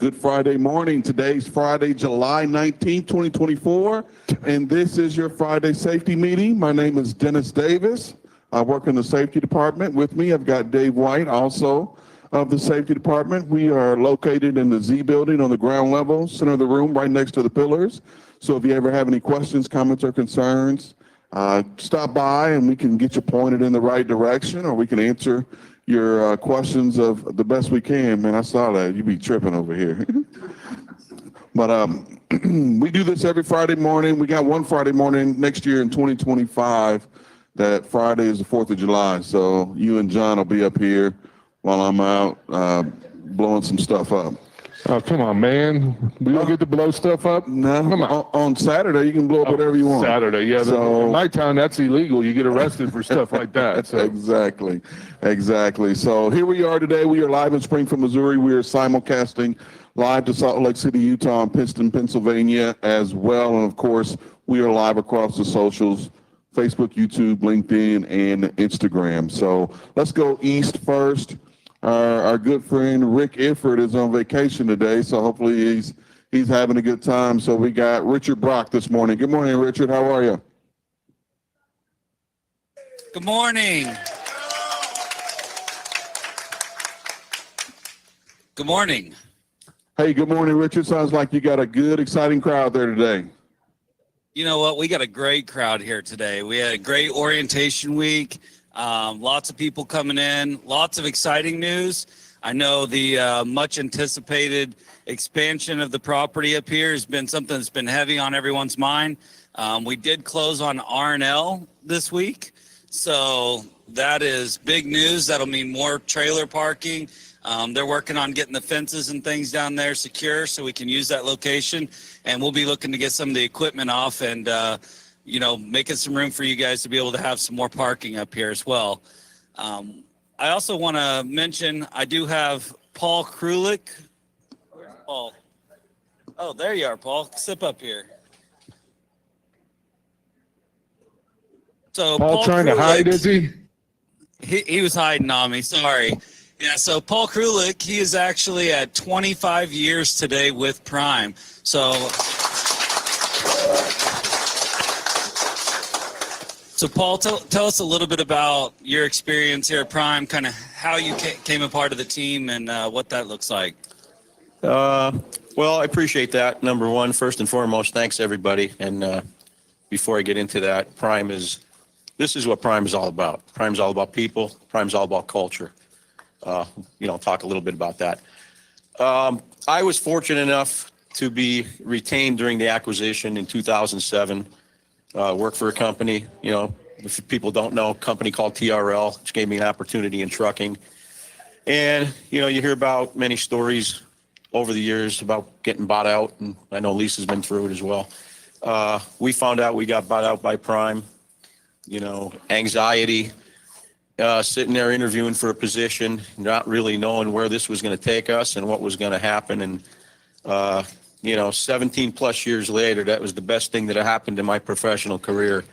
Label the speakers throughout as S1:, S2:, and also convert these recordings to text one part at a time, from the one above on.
S1: Good Friday morning. Today's Friday, July 19th, 2024, and this is your Friday safety meeting. My name is Dennis Davis. I work in the safety department. With me, I've got Dave White, also of the safety department. We are located in the Z building on the ground level, center of the room, right next to the pillars. So if you ever have any questions, comments, or concerns, stop by and we can get you pointed in the right direction, or we can answer your questions of the best we can. Man, I saw that. You be tripping over here. But we do this every Friday morning. We got one Friday morning next year in 2025. That Friday is the 4th of July. So you and John will be up here while I'm out blowing some stuff up.
S2: Oh, come on, man. We don't get to blow stuff up?
S1: No,
S2: come on.
S1: On Saturday, you can blow up whatever you want.
S2: Saturday, yeah. So, in my town, that's illegal. You get arrested for stuff like that. So.
S1: Exactly. So here we are today. We are live in Springfield, Missouri. We are simulcasting live to Salt Lake City, Utah, and Princeton, Pennsylvania as well. And, of course, we are live across the socials, Facebook, YouTube, LinkedIn, and Instagram. So let's go east first. Our good friend Rick Ifford is on vacation today, so hopefully he's having a good time. So we got Richard Brock this morning. Good morning, Richard. How are you?
S3: Good morning. Good morning.
S1: Hey, good morning, Richard. Sounds like you got a good, exciting crowd there today.
S3: You know what? We got a great crowd here today. We had a great orientation week. Lots of people coming in, lots of exciting news. I know the much anticipated expansion of the property up here has been something that's been heavy on everyone's mind. We did close on R&L this week, so that is big news. That'll mean more trailer parking. They're working on getting the fences and things down there secure so we can use that location, and we'll be looking to get some of the equipment off and making some room for you guys to be able to have some more parking up here as well. I also want to mention I do have Paul Krulik. Where's Paul? Oh, there you are, Paul. Sit up here. So
S2: Paul trying
S3: Krulik,
S2: to hide, is he?
S3: He was hiding on me. Sorry. Yeah, so Paul Krulik, he is actually at 25 years today with Prime. So Paul, tell us a little bit about your experience here at Prime, kind of how you came a part of the team and what that looks like.
S4: Well, I appreciate that. Number one, first and foremost, thanks everybody. And before I get into that, this is what Prime is all about. Prime's all about people. Prime's all about culture. Talk a little bit about that. I was fortunate enough to be retained during the acquisition in 2007. Work for a company, if people don't know, a company called TRL, which gave me an opportunity in trucking. And, you hear about many stories over the years about getting bought out, and I know Lisa's been through it as well. We found out we got bought out by Prime, anxiety, sitting there interviewing for a position, not really knowing where this was going to take us and what was going to happen. And, 17 plus years later, that was the best thing that happened in my professional career,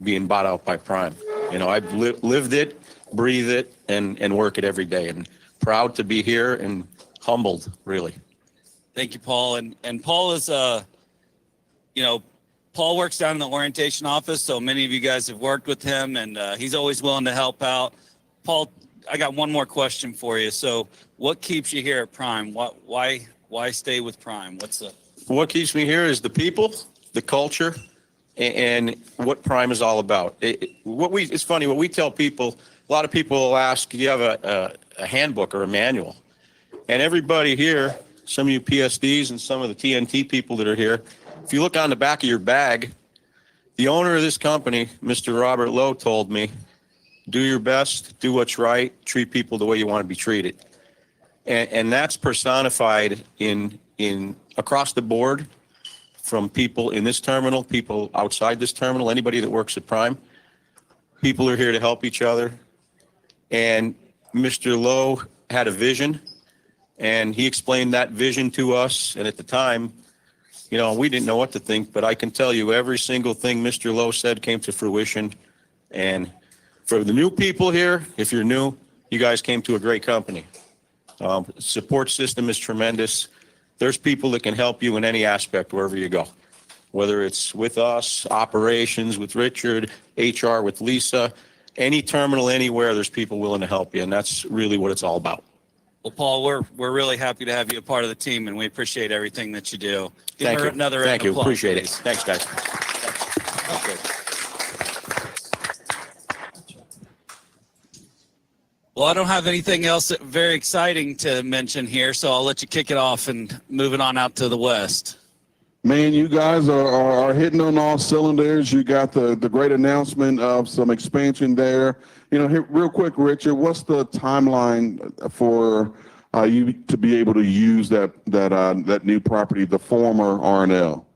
S4: being bought out by Prime. I've lived it, breathe it, and work it every day, and proud to be here and humbled, really.
S3: Thank you, Paul. And Paul is, Paul works down in the orientation office, so many of you guys have worked with him, and he's always willing to help out. Paul, I got one more question for you. So what keeps you here at Prime? Why stay with Prime?
S4: What keeps me here is the people, the culture, and what Prime is all about. It's funny, what we tell people, a lot of people will ask, do you have a handbook or a manual? And everybody here, some of you PSDs and some of the TNT people that are here, if you look on the back of your bag, the owner of this company, Mr. Robert Lowe, told me, do your best, do what's right, treat people the way you want to be treated. And that's personified in across the board, from people in this terminal, people outside this terminal, anybody that works at Prime. People are here to help each other. And Mr. Lowe had a vision, and he explained that vision to us. And at the time, we didn't know what to think, but I can tell you every single thing Mr. Lowe said came to fruition. And for the new people here, if you're new, you guys came to a great company. Support system is tremendous. there's people that can help you in any aspect wherever you go. Whether it's with us, operations with Richard, HR with Lisa, any terminal anywhere, there's people willing to help you, and that's really what it's all about.
S3: Well, Paul, we're really happy to have you a part of the team, and we appreciate everything that you do. Give
S4: Thank
S3: her
S4: you.
S3: another
S4: Thank
S3: round
S4: you.
S3: of applause,
S4: Appreciate it.
S3: please.
S4: Thanks, guys.
S3: Well, I don't have anything else very exciting to mention here, so I'll let you kick it off and move it on out to the west.
S1: Man, you guys are hitting on all cylinders. You got the great announcement of some expansion there. You know, here, real quick, Richard, what's the timeline for you to be able to use that new property, the former R&L?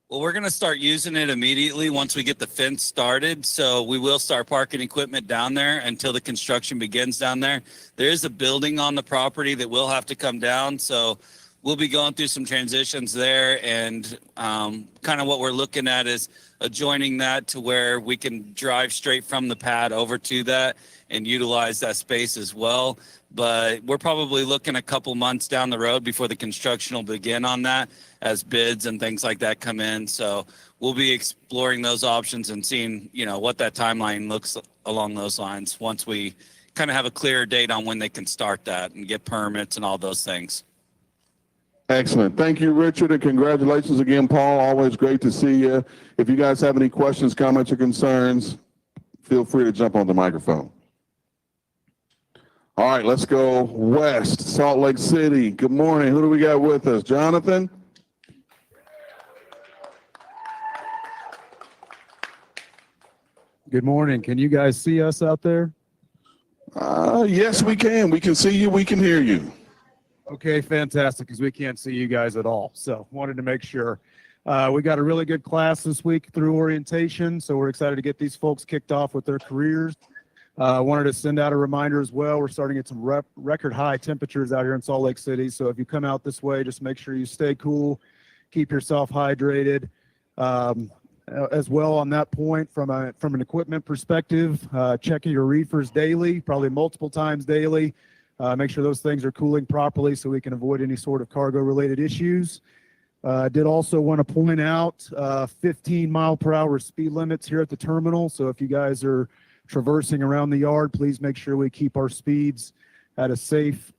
S3: Well, we're going to start using it immediately once we get the fence started. So we will start parking equipment down there until the construction begins down there. There is a building on the property that will have to come down. So we'll be going through some transitions there, and kind of what we're looking at is adjoining that to where we can drive straight from the pad over to that and utilize that space as well. But we're probably looking a couple months down the road before the construction will begin on that, as bids and things like that come in. So we'll be exploring those options and seeing, you know, what that timeline looks along those lines once we kind of have a clearer date on when they can start that and get permits and all those things.
S1: Excellent. Thank you, Richard, and congratulations again, Paul. Always great to see you. If you guys have any questions, comments, or concerns, feel free to jump on the microphone. All right, let's go west, Salt Lake City. Good morning. Who do we got with us? Jonathan?
S5: Good morning. Can you guys see us out there?
S1: Yes, we can. We can see you. We can hear you.
S5: Okay, fantastic, because we can't see you guys at all. So wanted to make sure. We got a really good class this week through orientation, so we're excited to get these folks kicked off with their careers. Wanted to send out a reminder as well. We're starting at some record high temperatures out here in Salt Lake City. So if you come out this way, just make sure you stay cool, keep yourself hydrated. As well on that point, from an equipment perspective, checking your reefers daily, probably multiple times daily. Make sure those things are cooling properly so we can avoid any sort of cargo related issues. Did also want to point out 15-mile-per-hour speed limits here at the terminal. So if you guys are traversing around the yard, please make sure we keep our speeds at a safe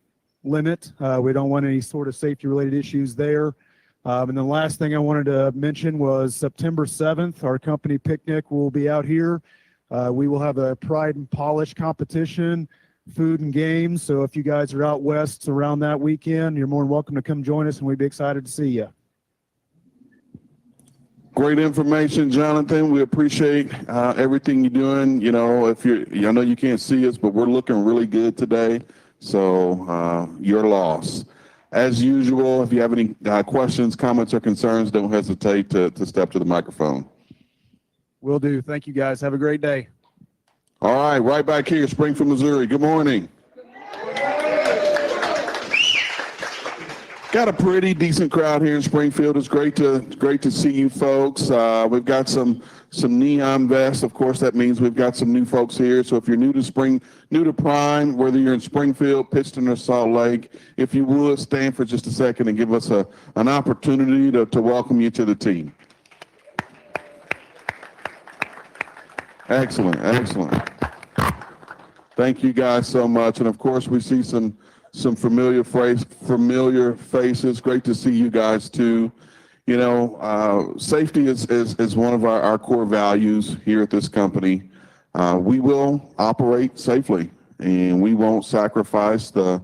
S5: limit. We don't want any sort of safety related issues there. And the last thing I wanted to mention was September 7th, our company picnic will be out here. We will have a Pride and Polish competition, food and games. So if you guys are out west around that weekend, you're more than welcome to come join us, and we'd be excited to see you.
S1: Great information, Jonathan. We appreciate everything you're doing. You know, I know you can't see us, but we're looking really good today. So your loss. As usual, if you have any questions, comments, or concerns, don't hesitate to step to the microphone. Will
S5: do. Thank you, guys. Have a great day.
S1: All right back here, Springfield, Missouri. Good morning. Got a pretty decent crowd here in Springfield. It's great to see you folks. We've got some neon vests. Of course, that means we've got some new folks here. So if you're new to Prime, whether you're in Springfield, Pittston, or Salt Lake, if you would stand for just a second and give us an opportunity to welcome you to the team. Excellent. Thank you guys so much. And of course, we see some familiar faces. Great to see you guys too. You know, safety is one of our core values here at this company. We will operate safely, and we won't sacrifice the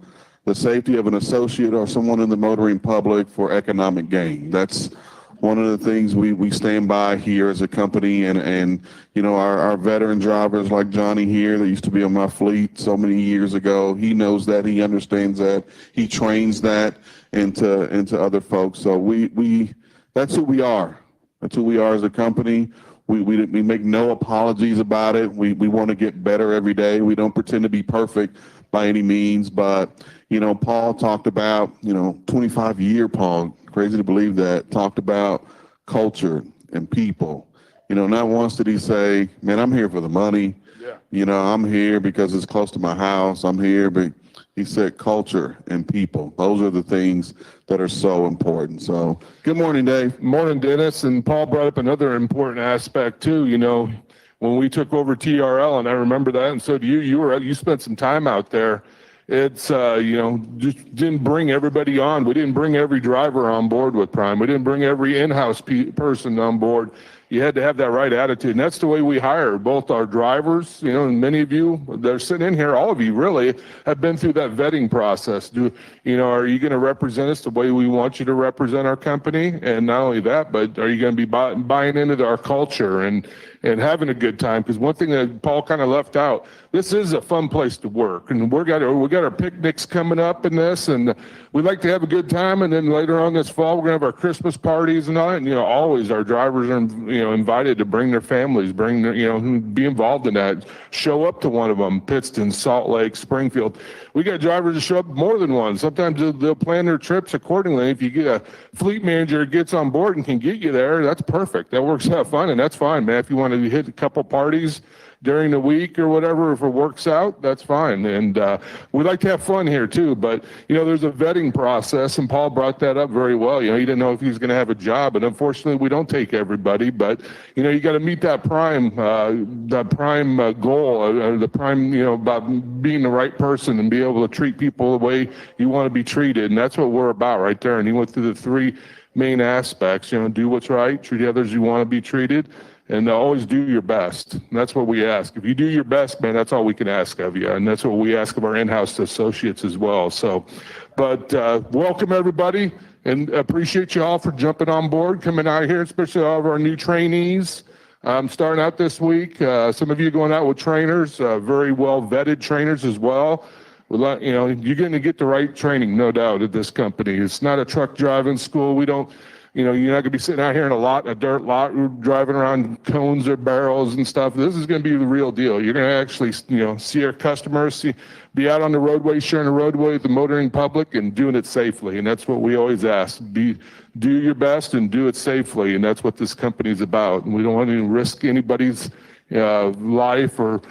S1: safety of an associate or someone in the motoring public for economic gain. That's one of the things we stand by here as a company, and you know, our veteran drivers like Johnny here that used to be on my fleet so many years ago, he knows that, he understands that, he trains that into other folks. So we that's who we are. That's who we are as a company. We make no apologies about it. We want to get better every day. We don't pretend to be perfect by any means, but you know, Paul talked about, 25-year Paul, crazy to believe that, talked about culture and people. You know, not once did he say, man, I'm here for the money. Yeah. You know, I'm here because it's close to my house. I'm here He said culture and people. Those are the things that are so important. So good morning, Dave.
S2: Morning, Dennis. And Paul brought up another important aspect too. You know, when we took over TRL, and I remember that, and so do you. You spent some time out there. It's you know, just didn't bring everybody on. We didn't bring every driver on board with Prime. We didn't bring every in-house person on board. You had to have that right attitude, and that's the way we hire both our drivers. You know, and many of you that are sitting in here, all of you really have been through that vetting process. Are you going to represent us the way we want you to represent our company? And not only that, but are you going to be buying into our culture and having a good time? Because one thing that Paul kind of left out, this is a fun place to work, and we got our picnics coming up in this, and we like to have a good time. And then later on this fall, we're gonna have our Christmas parties and all that. And always our drivers are invited to bring their families, be involved in that. Show up to one of them, Pittston, Salt Lake, Springfield. We got drivers that show up more than one. Sometimes they'll plan their trips accordingly. If you get a fleet manager that gets on board and can get you there, that's perfect. That works out fine, and that's fine, man. If you want to hit a couple parties during the week or whatever, if it works out, that's fine. And we like to have fun here too, but there's a vetting process, and Paul brought that up very well. He didn't know if he was going to have a job, and unfortunately we don't take everybody, but you got to meet that prime goal, the prime, about being the right person and be able to treat people the way you want to be treated. And that's what we're about right there. And he went through the three main aspects, do what's right, treat others you want to be treated, and always do your best. And that's what we ask. If you do your best, man, that's all we can ask of you. And that's what we ask of our in-house associates as well. So, but welcome everybody, and appreciate you all for jumping on board, coming out here, especially all of our new trainees. Starting out this week, some of you going out with trainers, very well vetted trainers as well. You're going to get the right training, no doubt, at this company. It's not a truck driving school. We don't, you're not going to be sitting out here in a dirt lot, driving around cones or barrels and stuff. This is going to be the real deal. You're going to actually, see our customers, be out on the roadway, sharing the roadway with the motoring public and doing it safely. And that's what we always ask. Do your best and do it safely. And that's what this company is about. And we don't want to risk anybody's life or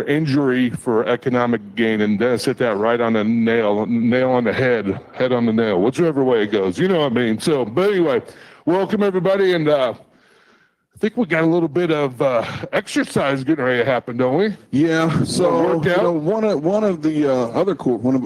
S2: injury for economic gain. And Dennis hit that right on the nail on the head on the nail, whichever way it goes. You know what I mean? So, but anyway, welcome everybody. And I think we got a little bit of exercise getting ready to happen, don't we?
S1: Yeah. So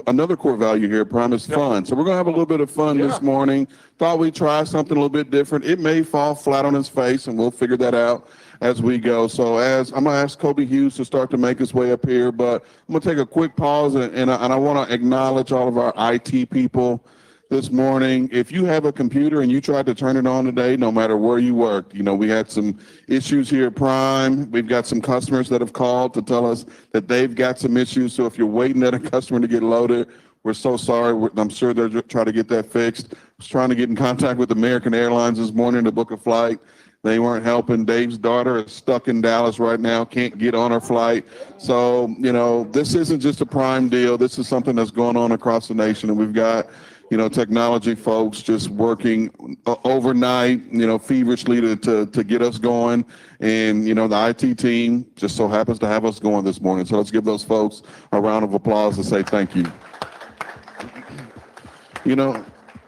S1: another core value here, Prime, is fun. So we're gonna have a little bit of fun this morning. Thought we'd try something a little bit different. It may fall flat on its face, and we'll figure that out as we go. So I'm gonna ask Kobe Hughes to start to make his way up here, but I'm gonna take a quick pause, and I want to acknowledge all of our IT people this morning. If you have a computer and you tried to turn it on today, no matter where you work, we had some issues here at Prime. We've got some customers that have called to tell us that they've got some issues. So if you're waiting at a customer to get loaded, we're so sorry. I'm sure they're trying to get that fixed. I was trying to get in contact with American Airlines this morning to book a flight. They weren't helping. Dave's daughter is stuck in Dallas right now, can't get on her flight. So, this isn't just a Prime deal. This is something that's going on across the nation, and we've got technology folks just working overnight, feverishly to get us going. And, the IT team just so happens to have us going this morning. So let's give those folks a round of applause to say thank you.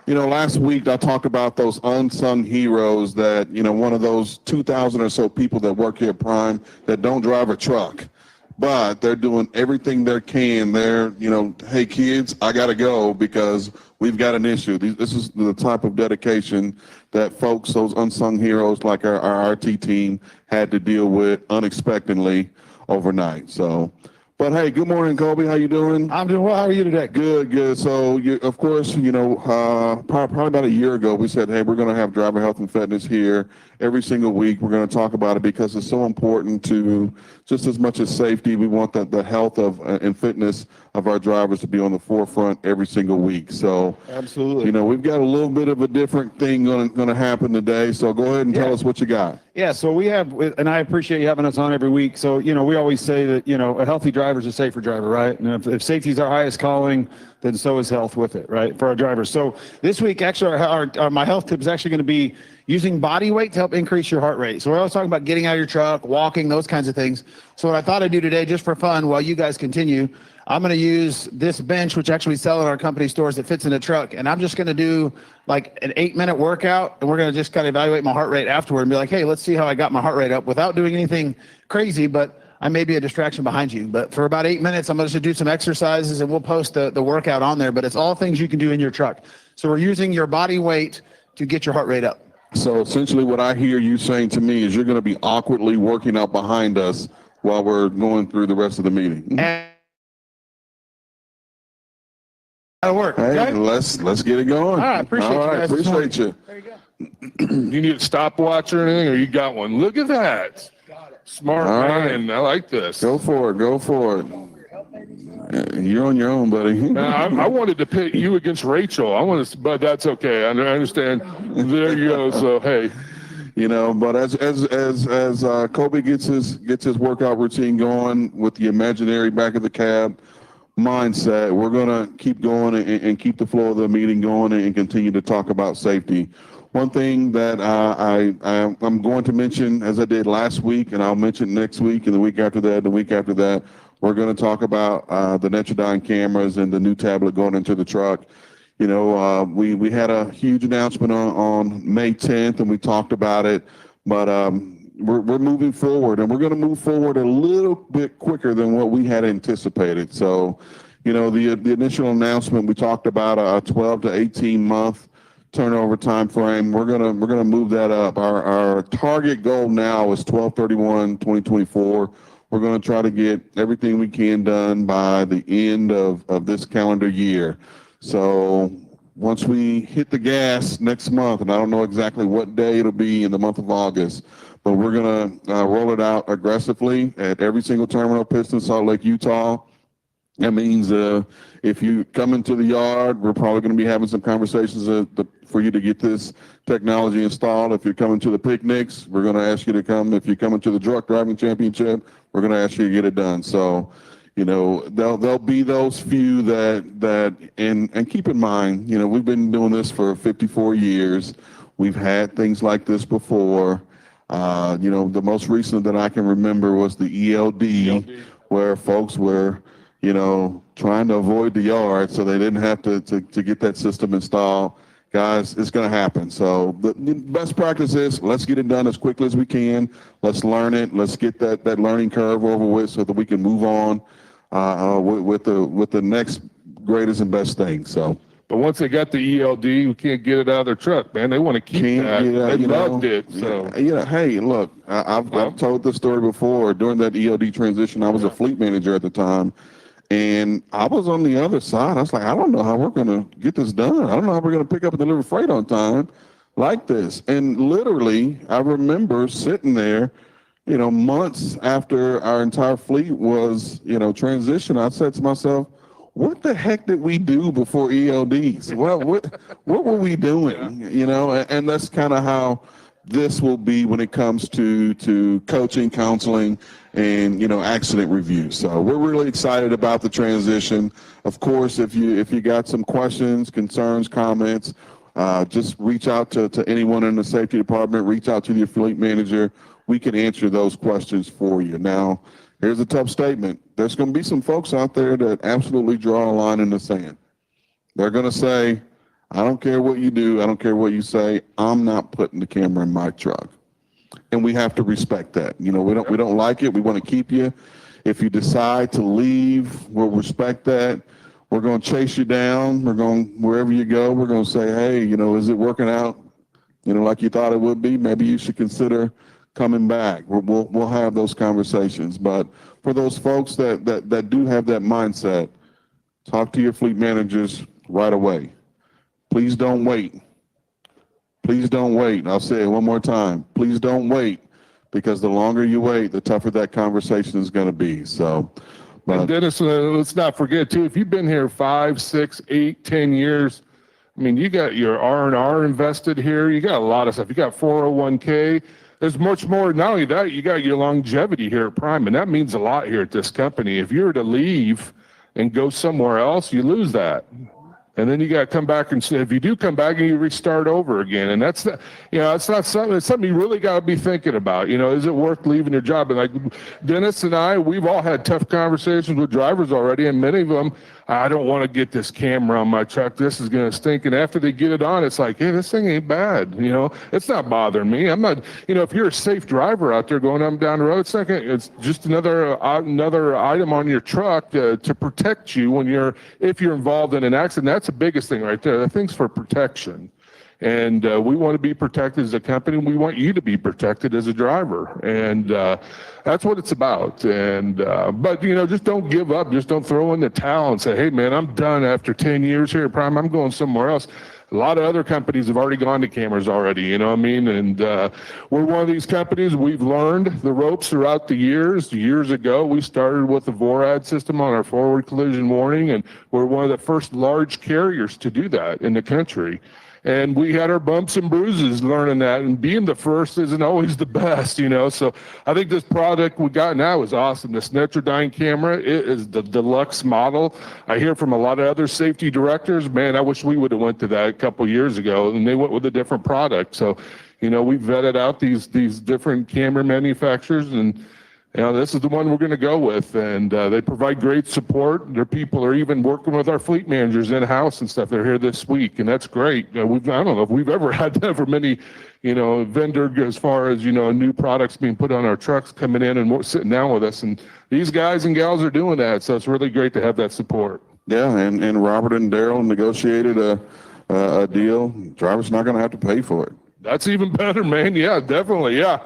S1: Last week I talked about those unsung heroes that, one of those 2,000 or so people that work here at Prime that don't drive a truck, but they're doing everything they can. They're, hey kids, I got to go because we've got an issue. This is the type of dedication that folks, those unsung heroes like our RT team, had to deal with unexpectedly overnight. So, but hey, good morning, Kobe. How you doing?
S5: I'm doing well. How are you today?
S1: Good. So, of course, probably about a year ago, we said, hey, we're going to have driver health and fitness here every single week. We're going to talk about it because it's so important to, just as much as safety, we want the health of and fitness of our drivers to be on the forefront every single week. So,
S5: absolutely,
S1: we've got a little bit of a different thing going to happen today. So go ahead and tell us what you got.
S5: Yeah, so we have, and I appreciate you having us on every week. So, we always say that, a healthy driver is a safer driver, right? And if safety is our highest calling,
S6: then so is health with it, right, for our drivers. So this week, actually, my health tip is actually going to be using body weight to help increase your heart rate. So we're always talking about getting out of your truck, walking, those kinds of things. So what I thought I'd do today, just for fun, while you guys continue, I'm going to use this bench, which actually we sell in our company stores, that fits in a truck. And I'm just going to do like an 8-minute workout, and we're going to just kind of evaluate my heart rate afterward and be like, hey, let's see how I got my heart rate up without doing anything crazy, but I may be a distraction behind you. But for about 8 minutes, I'm going to do some exercises, and we'll post the workout on there. But it's all things you can do in your truck. So we're using your body weight to get your heart rate up.
S1: So essentially what I hear you saying to me is you're going to be awkwardly working out behind us while we're going through the rest of the meeting.
S6: And that'll work.
S1: Hey,
S6: Okay?
S1: let's get it going.
S6: All right, appreciate you guys.
S1: Appreciate you.
S6: There you go.
S2: You need a stopwatch or anything, or you got one? Look at that. Smart
S1: All
S2: man.
S1: right.
S2: I like this.
S1: Go for it. You're on your own, buddy.
S2: I wanted to pit you against Rachel. But that's okay. I understand. There you go. So hey,
S1: But as Kobe gets his workout routine going with the imaginary back of the cab mindset, we're gonna keep going and keep the flow of the meeting going and continue to talk about safety. One thing that I'm going to mention, as I did last week, and I'll mention next week and the week after that, the week after that, we're going to talk about the Netrodyne cameras and the new tablet going into the truck. We had a huge announcement on May 10th, and we talked about it, but we're moving forward, and we're going to move forward a little bit quicker than what we had anticipated. So, the initial announcement, we talked about a 12 to 18 month turnover time frame. We're gonna move that up. Our target goal now is 12/31/2024. We're gonna try to get everything we can done by the end of this calendar year. So once we hit the gas next month, and I don't know exactly what day it'll be in the month of August, but we're gonna roll it out aggressively at every single terminal piston, Salt Lake, Utah. That means if you come into the yard, we're probably going to be having some conversations for you to get this technology installed. If you're coming to the picnics, we're going to ask you to come. If you're coming to the truck driving championship, we're going to ask you to get it done. So, there'll be those few and keep in mind, we've been doing this for 54 years. We've had things like this before. The most recent that I can remember was the ELD. Where folks were trying to avoid the yard so they didn't have to get that system installed. Guys, it's going to happen. So the best practice is let's get it done as quickly as we can. Let's learn it. Let's get that learning curve over with so that we can move on with the next greatest and best thing. So.
S2: but once they got the ELD, we can't get it out of their truck, man. They want to keep that. They loved it. So
S1: hey, look, I've told this story before. During that ELD transition, I was a fleet manager at the time. And I was on the other side. I was like, I don't know how we're going to get this done. I don't know how we're going to pick up and deliver freight on time like this. And literally, I remember sitting there, months after our entire fleet was, transitioned. I said to myself, what the heck did we do before ELDs? Well, what were we doing? And that's kind of how this will be when it comes to coaching, counseling, and accident review. So we're really excited about the transition. Of course, if you got some questions, concerns, comments, just reach out to anyone in the safety department. Reach out to your fleet manager. We can answer those questions for you. Now, here's a tough statement. There's going to be some folks out there that absolutely draw a line in the sand. They're going to say, I don't care what you do. I don't care what you say. I'm not putting the camera in my truck. And we have to respect that. We don't like it. We want to keep you. If you decide to leave, we'll respect that. We're going to chase you down. We're going, wherever you go, we're going to say, hey, is it working out, like you thought it would be? Maybe you should consider coming back. We'll have those conversations. But for those folks that do have that mindset, talk to your fleet managers right away. Please don't wait. Please don't wait. I'll say it one more time. Please don't wait, because the longer you wait, the tougher that conversation is going to be. So,
S2: and Dennis, let's not forget too, if you've been here 5, 6, 8, 10 years, I mean, you got your R&R invested here. You got a lot of stuff. You got 401k. There's much more. Not only that, you got your longevity here at Prime, and that means a lot here at this company. If you were to leave, and go somewhere else, you lose that. And then you got to come back and if you do come back and you restart over again. And that's, it's not something, it's something you really got to be thinking about. Is it worth leaving your job? And like Dennis and I, we've all had tough conversations with drivers already. And many of them, I don't want to get this camera on my truck. This is going to stink. And after they get it on, it's like, hey, this thing ain't bad. It's not bothering me. I'm not, if you're a safe driver out there going up and down the road, it's just another item on your truck to protect you if you're involved in an accident. That's the biggest thing right there. The thing's for protection. And we want to be protected as a company. We want you to be protected as a driver. And that's what it's about. And but, just don't give up. Just don't throw in the towel and say, hey, man, I'm done after 10 years here at Prime. I'm going somewhere else. A lot of other companies have already gone to cameras already, you know what I mean? And we're one of these companies, we've learned the ropes throughout the years. Years ago, we started with the VORAD system on our forward collision warning, and we're one of the first large carriers to do that in the country. And we had our bumps and bruises learning that, and being the first isn't always the best, So I think this product we got now is awesome. This Netrodyne camera, it is the deluxe model. I hear from a lot of other safety directors, man, I wish we would have went to that a couple years ago, and they went with a different product. So, we vetted out these different camera manufacturers, and this is the one we're going to go with, and they provide great support. Their people are even working with our fleet managers in-house and stuff. They're here this week, and that's great. I don't know if we've ever had that for many, vendor as far as, new products being put on our trucks coming in and sitting down with us. And these guys and gals are doing that, so it's really great to have that support.
S1: Yeah, and Robert and Daryl negotiated a deal. Driver's not going to have to pay for it.
S2: That's even better, man. Yeah, definitely. Yeah.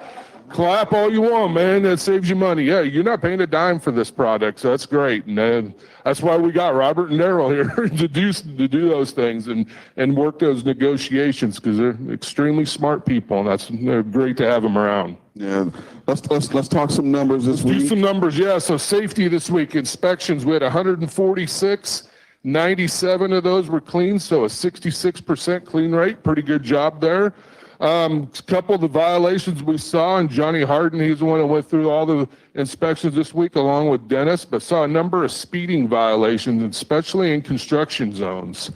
S2: Clap all you want, man. That saves you money. Yeah, you're not paying a dime for this product, so that's great. And that's why we got Robert and Daryl here to do those things and work those negotiations, because they're extremely smart people, and they're great to have them around.
S1: Yeah, let's talk some numbers this week.
S2: Do some numbers, yeah. So safety this week, inspections, we had 146. 97 of those were clean, so a 66% clean rate. Pretty good job there. A couple of the violations we saw, and Johnny Harden, he's the one that went through all the inspections this week along with Dennis, but saw a number of speeding violations, especially in construction zones.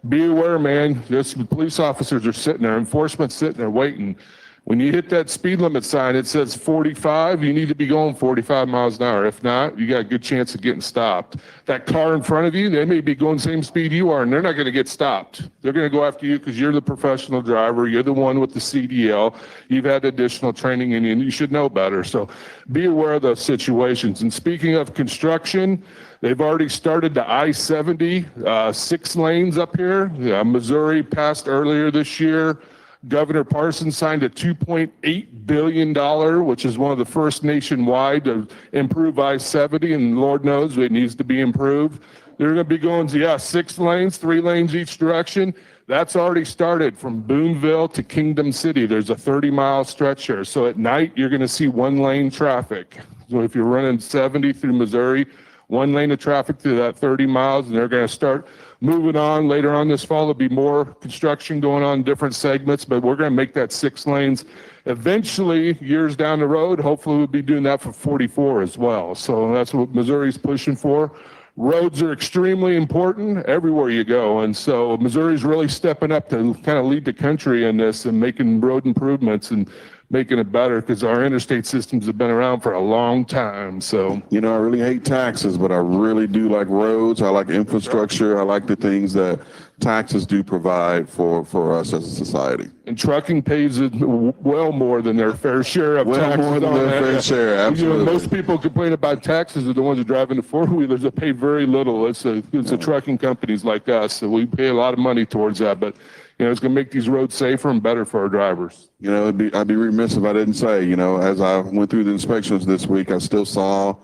S2: Be aware, man, the police officers are sitting there, enforcement's sitting there waiting. When you hit that speed limit sign, it says 45, you need to be going 45 miles an hour. If not, you got a good chance of getting stopped. That car in front of you, they may be going the same speed you are, and they're not going to get stopped. They're going to go after you because you're the professional driver. You're the one with the CDL. You've had additional training, and you should know better. So be aware of those situations. And speaking of construction, they've already started the I-70, 6 lanes up here. Missouri passed earlier this year. Governor Parson signed a $2.8 billion, which is one of the first nationwide to improve I-70, and Lord knows it needs to be improved. They're going to be going, 6 lanes, 3 lanes each direction. That's already started from Boonville to Kingdom City. There's a 30-mile stretch here. So at night, you're going to see 1-lane traffic. So if you're running 70 through Missouri, 1 lane of traffic through that 30 miles, and they're going to start moving on. Later on this fall, there'll be more construction going on in different segments, but we're going to make that 6 lanes. Eventually, years down the road, hopefully we'll be doing that for 44 as well. So that's what Missouri's pushing for. Roads are extremely important everywhere you go, and so Missouri's really stepping up to kind of lead the country in this and making road improvements and making it better, because our interstate systems have been around for a long time. So,
S1: I really hate taxes, but I really do like roads. I like infrastructure. I like the things that taxes do provide for us as a society.
S2: And trucking pays well more than their fair share of taxes.
S1: Well more than their fair share, absolutely.
S2: Most people complain about taxes are the ones that drive in the 4-wheelers that pay very little. It's the trucking companies like us, so we pay a lot of money towards that. But it's going to make these roads safer and better for our drivers.
S1: I'd be remiss if I didn't say, as I went through the inspections this week, I still saw,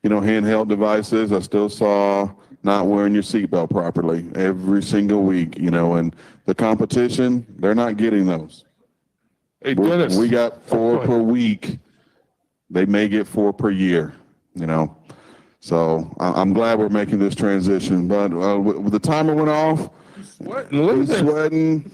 S1: handheld devices. I still saw not wearing your seatbelt properly every single week, and the competition, they're not getting those.
S2: Hey, Dennis.
S1: We got 4 per week. They may get 4 per year, So I'm glad we're making this transition. But the timer went off.
S2: Sweating.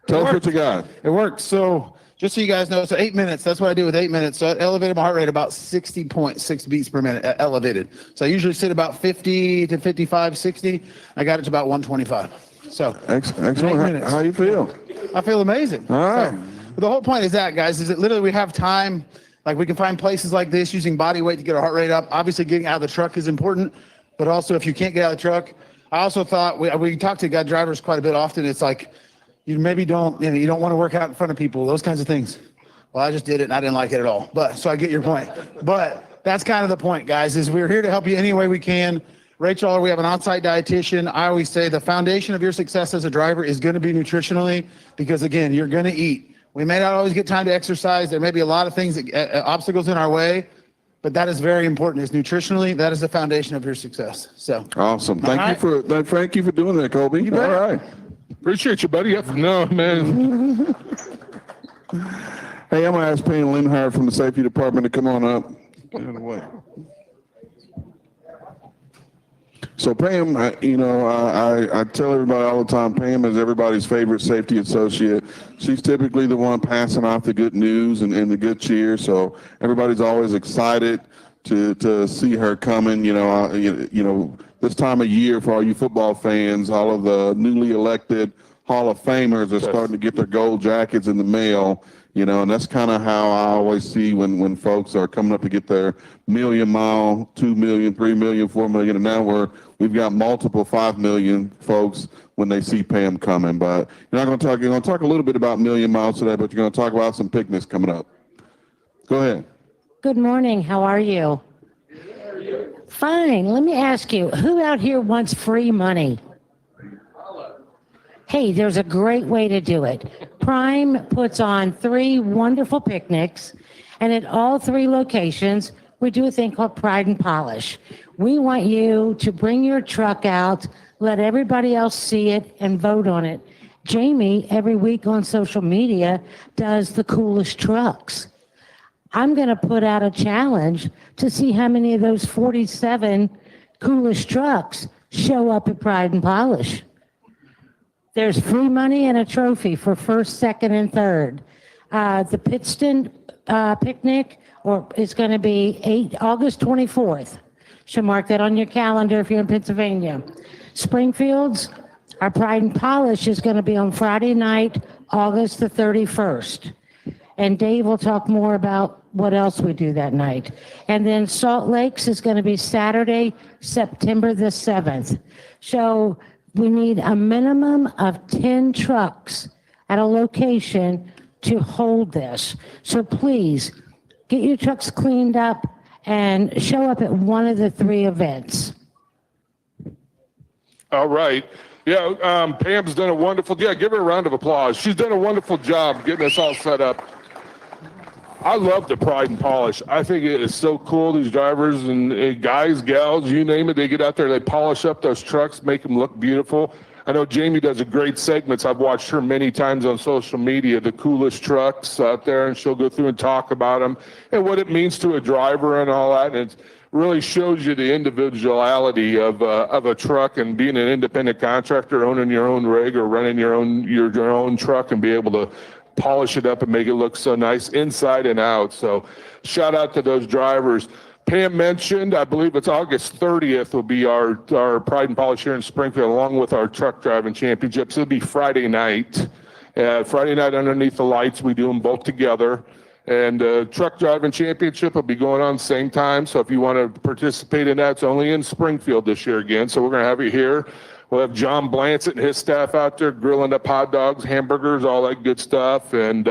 S1: Tell us what you got.
S6: It works. So just so you guys know, so 8 minutes, that's what I do with 8 minutes. So I elevated my heart rate about 60.6 beats per minute elevated. So I usually sit about 50 to 55, 60. I got it to about 125. So
S1: Excellent. How you feel?
S6: I feel amazing.
S1: All right.
S6: So, but the whole point is that, guys, is that literally we have time. Like we can find places like this using body weight to get our heart rate up. Obviously, getting out of the truck is important, but also if you can't get out of the truck, I also thought we talk to guy drivers quite a bit often. It's like you maybe don't want to work out in front of people, those kinds of things. Well, I just did it and I didn't like it at all. But so I get your point. But that's kind of the point, guys, is we're here to help you any way we can. Rachel, we have an on-site dietitian. I always say the foundation of your success as a driver is going to be nutritionally, because again, you're going to eat. We may not always get time to exercise. There may be a lot of things, obstacles in our way, but that is very important. Is nutritionally, that is the foundation of your success. So
S1: Awesome. Thank you for doing that, Kobe.
S6: You bet.
S1: All right.
S2: Appreciate you, buddy. No, man.
S1: Hey, I'm gonna ask Pam Linhart from the safety department to come on up. Get out of the way. So Pam, I tell everybody all the time, Pam is everybody's favorite safety associate. She's typically the one passing off the good news and the good cheer. So everybody's always excited to see her coming. This time of year for all you football fans, all of the newly elected Hall of Famers are starting to get their gold jackets in the mail. And that's kind of how I always see when folks are coming up to get their million-mile, 2 million, 3 million, 4 million, and now we've got multiple 5 million folks when they see Pam coming. But you're going to talk a little bit about Million Miles today, but you're going to talk about some picnics coming up. Go ahead.
S7: Good morning. How are you? Fine. Let me ask you, who out here wants free money? Hey, there's a great way to do it. Prime puts on 3 wonderful picnics, and at all 3 locations, we do a thing called Pride and Polish. We want you to bring your truck out, let everybody else see it, and vote on it. Jamie, every week on social media, does the coolest trucks. I'm going to put out a challenge to see how many of those 47 coolest trucks show up at Pride and Polish. There's free money and a trophy for first, second, and third. The Pittston picnic is going to be August 24th. Should mark that on your calendar if you're in Pennsylvania. Springfield's, our Pride and Polish is going to be on Friday night, August the 31st. And Dave will talk more about what else we do that night. And then Salt Lakes is going to be Saturday, September the 7th. So we need a minimum of 10 trucks at a location to hold this. So please get your trucks cleaned up and show up at one of the 3 events.
S2: All right. Yeah, Pam's done a wonderful, give her a round of applause. She's done a wonderful job getting us all set up. I love the Pride and Polish. I think it is so cool. These drivers and guys, gals, you name it, they get out there, they polish up those trucks, make them look beautiful. I know Jamie does a great segments. I've watched her many times on social media, the coolest trucks out there, and she'll go through and talk about them and what it means to a driver and all that. And it really shows you the individuality of a truck and being an independent contractor, owning your own rig or running your own truck and be able to polish it up and make it look so nice inside and out. So shout out to those drivers. Pam mentioned, I believe it's August 30th will be our Pride and Polish here in Springfield, along with our truck driving championships. It'll be Friday night. Friday night underneath the lights, we do them both together. And truck driving championship will be going on same time. So if you want to participate in that, it's only in Springfield this year again. So we're going to have you here. We'll have John Blancett and his staff out there grilling up hot dogs, hamburgers, all that good stuff. And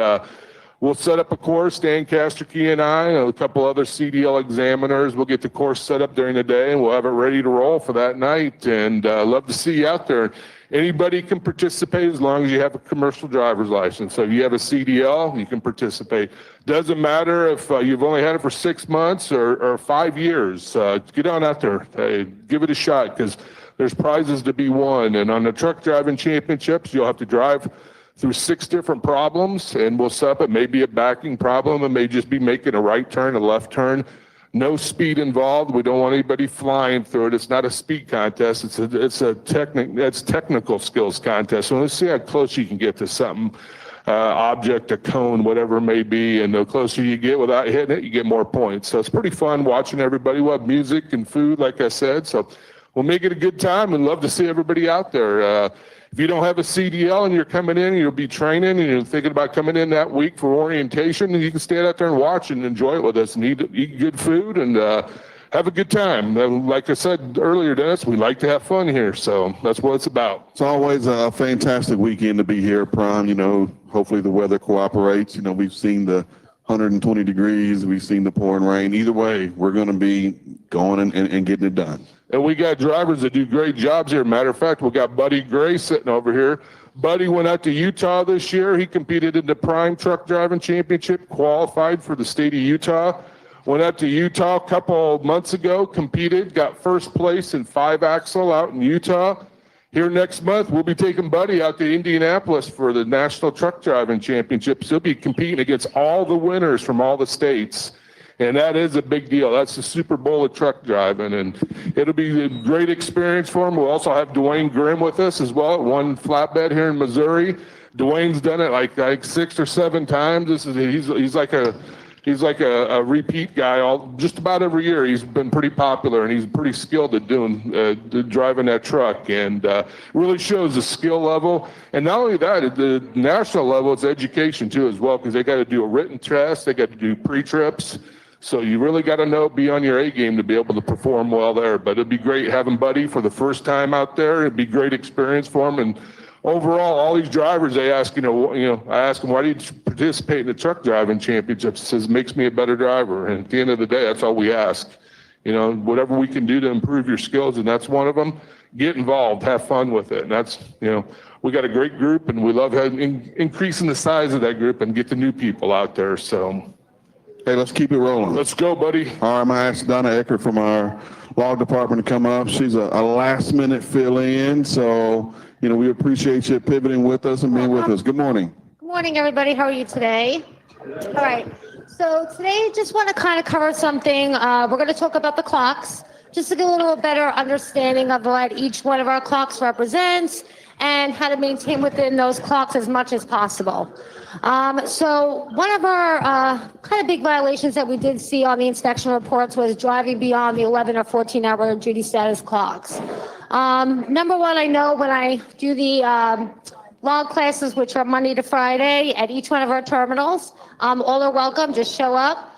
S2: we'll set up a course, Dan Casterkey and I, and a couple other CDL examiners. We'll get the course set up during the day, and we'll have it ready to roll for that night. And love to see you out there. Anybody can participate as long as you have a commercial driver's license. So if you have a CDL, you can participate. Doesn't matter if you've only had it for 6 months or 5 years. Get on out there. Give it a shot, because there's prizes to be won. And on the truck driving championships, you'll have to drive through 6 different problems, and we'll set up, it may be a backing problem, it may just be making a right turn, a left turn. No speed involved. We don't want anybody flying through it. It's not a speed contest. It's technical skills contest. So let's see how close you can get to something. object, a cone, whatever it may be. And the closer you get without hitting it, you get more points. So it's pretty fun watching everybody. We'll have music and food, like I said. So we'll make it a good time and love to see everybody out there. If you don't have a CDL and you're coming in, you'll be training and you're thinking about coming in that week for orientation, and you can stand out there and watch and enjoy it with us and eat good food and have a good time. Like I said earlier, Dennis, we like to have fun here, so that's what it's about.
S1: It's always a fantastic weekend to be here, Prime. You know, hopefully the weather cooperates. You know, we've seen the 120 degrees, we've seen the pouring rain. Either way, we're going to be going and getting it done.
S2: And we got drivers that do great jobs here. Matter of fact, we got Buddy Gray sitting over here. Buddy went out to Utah this year. He competed in the Prime Truck Driving Championship, qualified for the state of Utah. Went out to Utah a couple months ago, competed, got first place in 5-axle out in Utah. Here next month, we'll be taking Buddy out to Indianapolis for the National Truck Driving Championships. He'll be competing against all the winners from all the states. And that is a big deal. That's the Super Bowl of truck driving, and it'll be a great experience for him. We'll also have Dwayne Grimm with us as well at one flatbed here in Missouri. Dwayne's done it like 6 or 7 times. He's like a repeat guy just about every year. He's been pretty popular and he's pretty skilled at driving that truck, and really shows the skill level. And not only that, at the national level, it's education too as well, because they got to do a written test, they got to do pre-trips. So you really got to be on your A game to be able to perform well there. But it'd be great having Buddy for the first time out there. It'd be a great experience for him. And overall, all these drivers, they ask, I ask them, why do you participate in the truck driving championships? It says, it makes me a better driver. And at the end of the day, that's all we ask. Whatever we can do to improve your skills, and that's one of them. Get involved, have fun with it. And that's, we got a great group, and we love increasing the size of that group and get the new people out there. So,
S1: hey, let's keep it rolling.
S2: let's go, buddy.
S1: All right, I'm going to ask Donna Eckert from our law department to come up. She's a last-minute fill-in, so, we appreciate you pivoting with us and being with us. Good morning.
S8: Good morning, everybody. How are you today? All right. So today, just want to kind of cover something. We're going to talk about the clocks, just to get a little better understanding of what each one of our clocks represents and how to maintain within those clocks as much as possible. So one of our kind of big violations that we did see on the inspection reports was driving beyond the 11 or 14-hour duty status clocks. Number one, I know when I do the log classes, which are Monday to Friday at each one of our terminals, all are welcome. Just show up.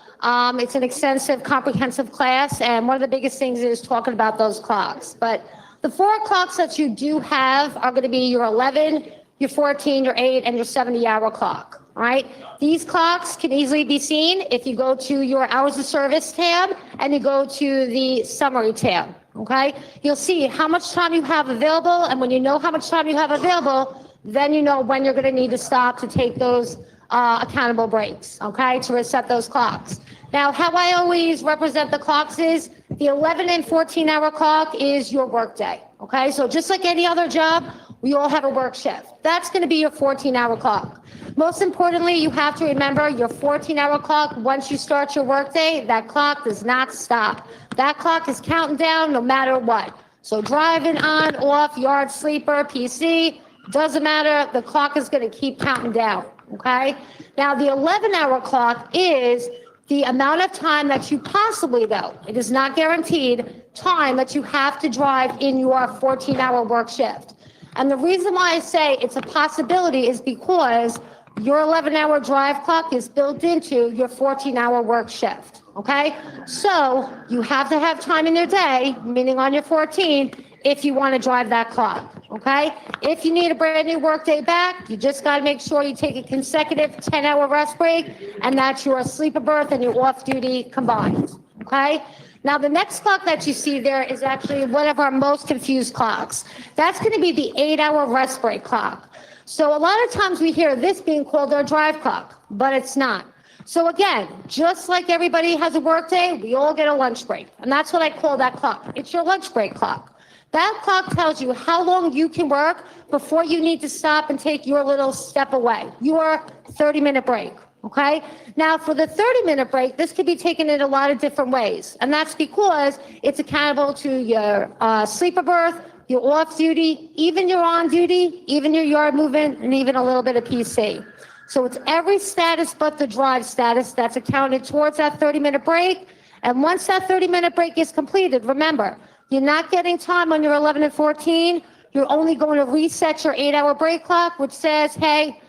S8: It's an extensive, comprehensive class, and one of the biggest things is talking about those clocks. But the 4 clocks that you do have are going to be your 11, your 14, your 8, and your 70-hour clock. All right. These clocks can easily be seen if you go to your hours of service tab and you go to the summary tab. Okay. You'll see how much time you have available, and when you know how much time you have available, then you know when you're going to need to stop to take those accountable breaks. Okay, to reset those clocks. Now, how I always represent the clocks is the 11 and 14-hour clock is your work day. Okay, so just like any other job, we all have a work shift. That's going to be your 14-hour clock. Most importantly, you have to remember your 14-hour clock. Once you start your workday, that clock does not stop. That clock is counting down no matter what. So driving on, off, yard, sleeper, PC, doesn't matter. The clock is going to keep counting down. Okay. Now, the 11-hour clock is the amount of time that you possibly, though, it is not guaranteed, time that you have to drive in your 14-hour work shift. And the reason why I say it's a possibility is because your 11-hour drive clock is built into your 14-hour work shift. Okay. So you have to have time in your day, meaning on your 14, if you want to drive that clock. Okay. If you need a brand new workday back, you just got to make sure you take a consecutive 10-hour rest break, and that's your sleeper berth and your off duty combined. Okay. Now, the next clock that you see there is actually one of our most confused clocks. That's going to be the 8-hour rest break clock. So a lot of times we hear this being called our drive clock, but it's not. So again, just like everybody has a work day, we all get a lunch break. And that's what I call that clock. It's your lunch break clock. That clock tells you how long you can work before you need to stop and take your little step away, your 30-minute break. Okay. Now, for the 30-minute break, this could be taken in a lot of different ways. And that's because it's accountable to your sleeper berth, your off duty, even your on duty, even your yard movement, and even a little bit of PC. So it's every status but the drive status that's accounted towards that 30-minute break. And once that 30-minute break is completed, remember, you're not getting time on your 11 and 14. You're only going to reset your 8-hour break clock, which says, hey,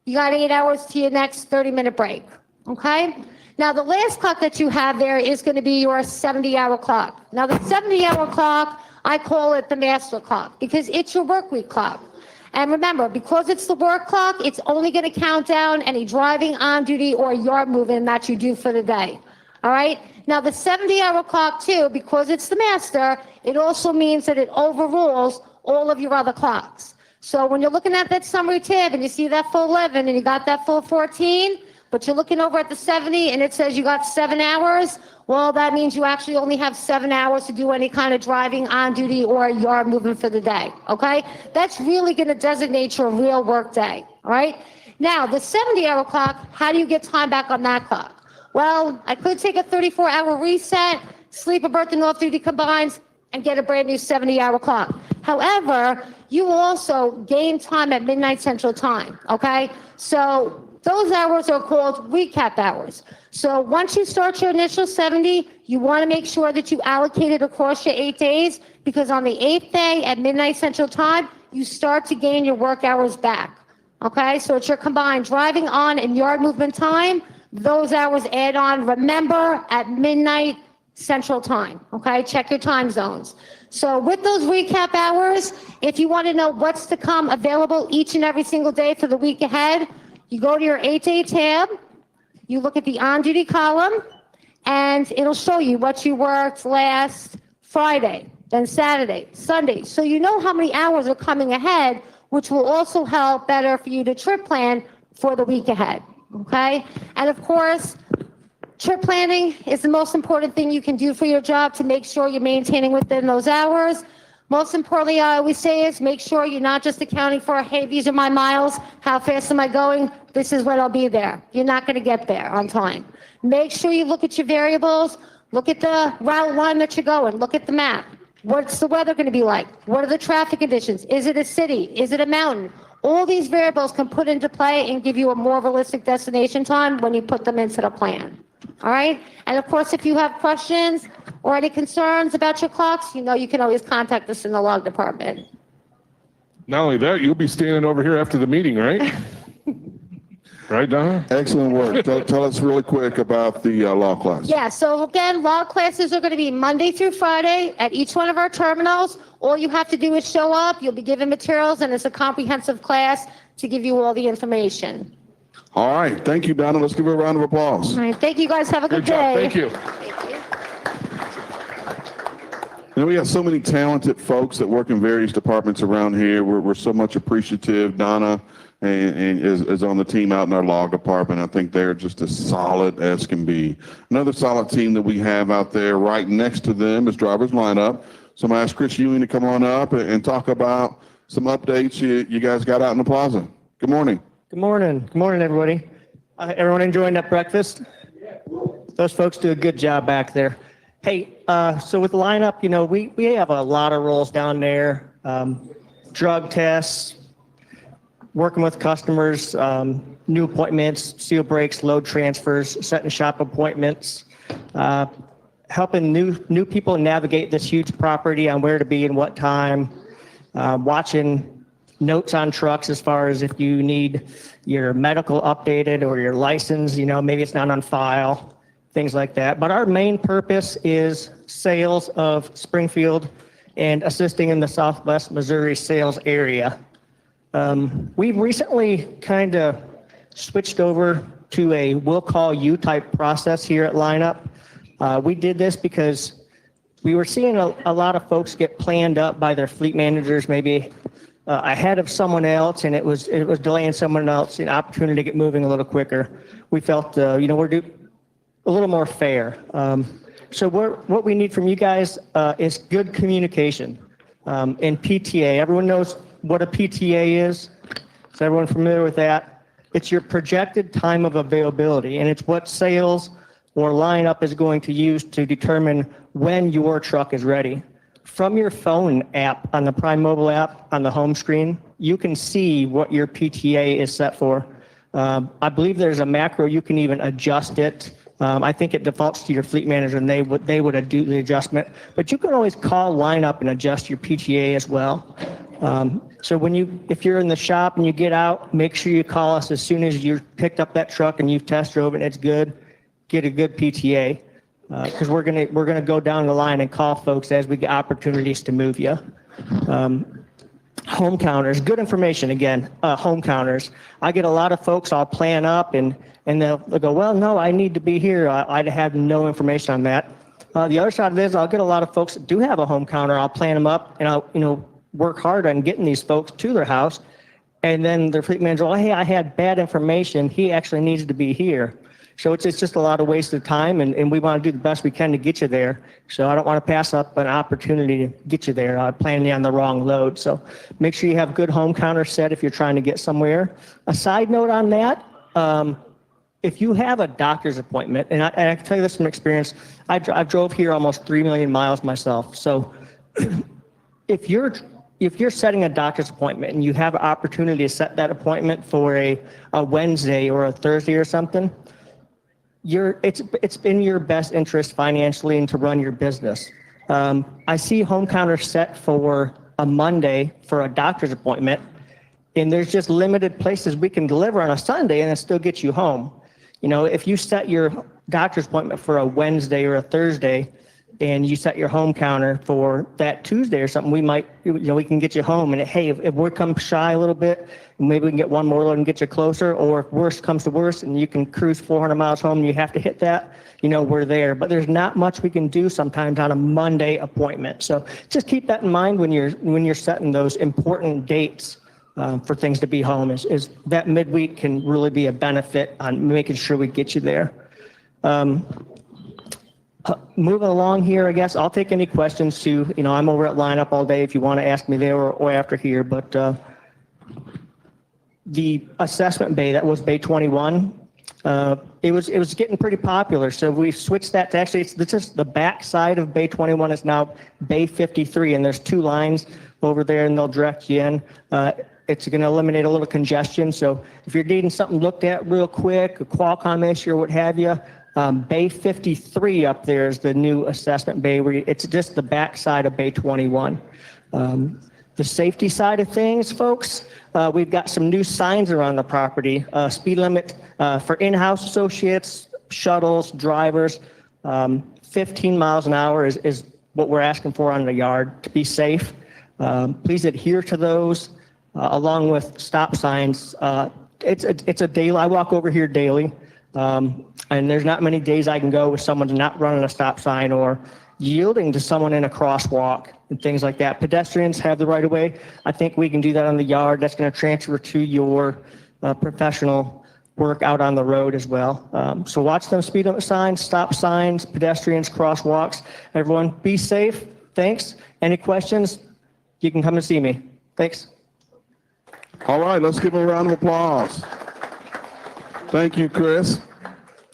S8: you got 8 hours to your next 30-minute break. Okay? Now, the last clock that you have there is going to be your 70-hour clock. Now, the 70-hour clock, I call it the master clock because it's your work week clock. And remember, because it's the work clock, it's only going to count down any driving, on duty, or yard movement that you do for the day. All right? Now, the 70-hour clock, too, because it's the master, it also means that it overrules all of your other clocks. So when you're looking at that summary tab and you see that full 11 and you got that full 14, but you're looking over at the 70 and it says you got 7 hours, well, that means you actually only have 7 hours to do any kind of driving, on duty, or yard movement for the day, okay? That's really going to designate your real work day, all right? Now, the 70-hour clock, how do you get time back on that clock? Well, I could take a 34-hour reset, sleep, a birth, and off-duty combines, and get a brand new 70-hour clock. However, you also gain time at midnight Central Time, okay? So those hours are called recap hours. So once you start your initial 70, you want to make sure that you allocate it across your 8 days, because on the 8th day at midnight Central Time, you start to gain your work hours back, okay? So it's your combined driving on and yard movement time. Those hours add on, remember, at midnight Central Time, okay? Check your time zones. So with those recap hours, if you want to know what's to come available each and every single day for the week ahead, you go to your 8-day tab, you look at the on-duty column, and it'll show you what you worked last Friday, then Saturday, Sunday. So you know how many hours are coming ahead, which will also help better for you to trip plan for the week ahead, okay? And of course, trip planning is the most important thing you can do for your job to make sure you're maintaining within those hours. Most importantly, I always say is make sure you're not just accounting for, hey, these are my miles, how fast am I going? This is when I'll be there. You're not going to get there on time. Make sure you look at your variables, look at the route line that you're going, look at the map. What's the weather going to be like? What are the traffic conditions? Is it a city? Is it a mountain? All these variables can put into play and give you a more realistic destination time when you put them into the plan. All right? And of course, if you have questions or any concerns about your clocks, you know you can always contact us in the log department.
S2: Not only that, you'll be standing over here after the meeting, right? Right, Donna?
S1: Excellent work. Tell us really quick about the law class.
S8: Yeah, so again, log classes are going to be Monday through Friday at each one of our terminals. All you have to do is show up. You'll be given materials, and it's a comprehensive class to give you all the information.
S1: All right. Thank you, Donna. Let's give her a round of applause.
S8: All right, thank you guys. Have a good
S2: Good job.
S8: day.
S2: Thank you.
S1: You know, we have so many talented folks that work in various departments around here. We're so much appreciative. Donna and is on the team out in our log department. I think they're just as solid as can be. Another solid team that we have out there right next to them is driver's lineup. So I'm going to ask Chris Ewing to come on up and talk about some updates you guys got out in the plaza. Good morning.
S9: Good morning. Good morning, everybody. Everyone enjoying that breakfast? Those folks do a good job back there. Hey, so with the lineup, you know, we have a lot of roles down there. Drug tests, working with customers, new appointments, seal breaks, load transfers, setting shop appointments, helping new people navigate this huge property on where to be and what time, watching notes on trucks as far as if you need your medical updated or your license, you know, maybe it's not on file, things like that. But our main purpose is sales of Springfield and assisting in the Southwest Missouri sales area. We've recently kind of switched over to a we'll call you type process here at Lineup. We did this because we were seeing a lot of folks get planned up by their fleet managers, maybe ahead of someone else, and it was delaying someone else an opportunity to get moving a little quicker. We felt, we're a little more fair. So what we need from you guys is good communication and PTA. Everyone knows what a PTA is. Is everyone familiar with that? It's your projected time of availability, and it's what sales or lineup is going to use to determine when your truck is ready. From your phone app on the Prime mobile app on the home screen, you can see what your PTA is set for. I believe there's a macro, you can even adjust it. I think it defaults to your fleet manager and they would do the adjustment, but you can always call line up and adjust your PTA as well. So if you're in the shop and you get out, make sure you call us as soon as you picked up that truck and you've test drove it and it's good, get a good PTA. Because we're gonna go down the line and call folks as we get opportunities to move you. Home counters, good information again. Home counters. I get a lot of folks. I'll plan up and they'll go, well, no, I need to be here. I have no information on that. The other side of it is I'll get a lot of folks that do have a home counter. I'll plan them up and I'll work hard on getting these folks to their house, and then their fleet manager, oh, hey, I had bad information. He actually needs to be here. So it's just a lot of wasted time, and we want to do the best we can to get you there. So I don't want to pass up an opportunity to get you there, planning on the wrong load. So make sure you have good home counter set if you're trying to get somewhere. A side note on that, if you have a doctor's appointment, and I can tell you this from experience, I drove here almost 3 million miles myself. So if you're setting a doctor's appointment and you have an opportunity to set that appointment for a Wednesday or a Thursday or something, it's in your best interest financially and to run your business. I see home counters set for a Monday for a doctor's appointment, and there's just limited places we can deliver on a Sunday and it still gets you home. If you set your doctor's appointment for a Wednesday or a Thursday and you set your home counter for that Tuesday or something, we can get you home. And hey, if we come shy a little bit, maybe we can get one more load and get you closer. Or if worst comes to worst and you can cruise 400 miles home and you have to hit that, we're there. But there's not much we can do sometimes on a Monday appointment. So just keep that in mind when you're setting those important dates for things to be home. Is that midweek can really be a benefit on making sure we get you there. Moving along here, I guess I'll take any questions too. I'm over at lineup all day if you want to ask me there or after here. But the assessment bay, that was bay 21. It was getting pretty popular, so we switched that to actually it's just the back side of bay 21 is now bay 53, and there's 2 lines over there, and they'll direct you in. It's going to eliminate a little congestion. So if you're needing something looked at real quick, a Qualcomm issue or what have you. Bay 53 up there is the new assessment bay where it's just the back side of bay 21. The safety side of things, folks, we've got some new signs around the property. Speed limit for in-house associates, shuttles, drivers, 15 miles an hour is what we're asking for on the yard to be safe. Please adhere to those along with stop signs. It's a daily, I walk over here daily. And there's not many days I can go with someone not running a stop sign or yielding to someone in a crosswalk and things like that. Pedestrians have the right of way. I think we can do that on the yard. That's going to transfer to your professional work out on the road as well. So watch them speed limit signs, stop signs, pedestrians, crosswalks. Everyone be safe. Thanks. Any questions? You can come and see me. Thanks.
S1: All right, let's give a round of applause. Thank you, Chris.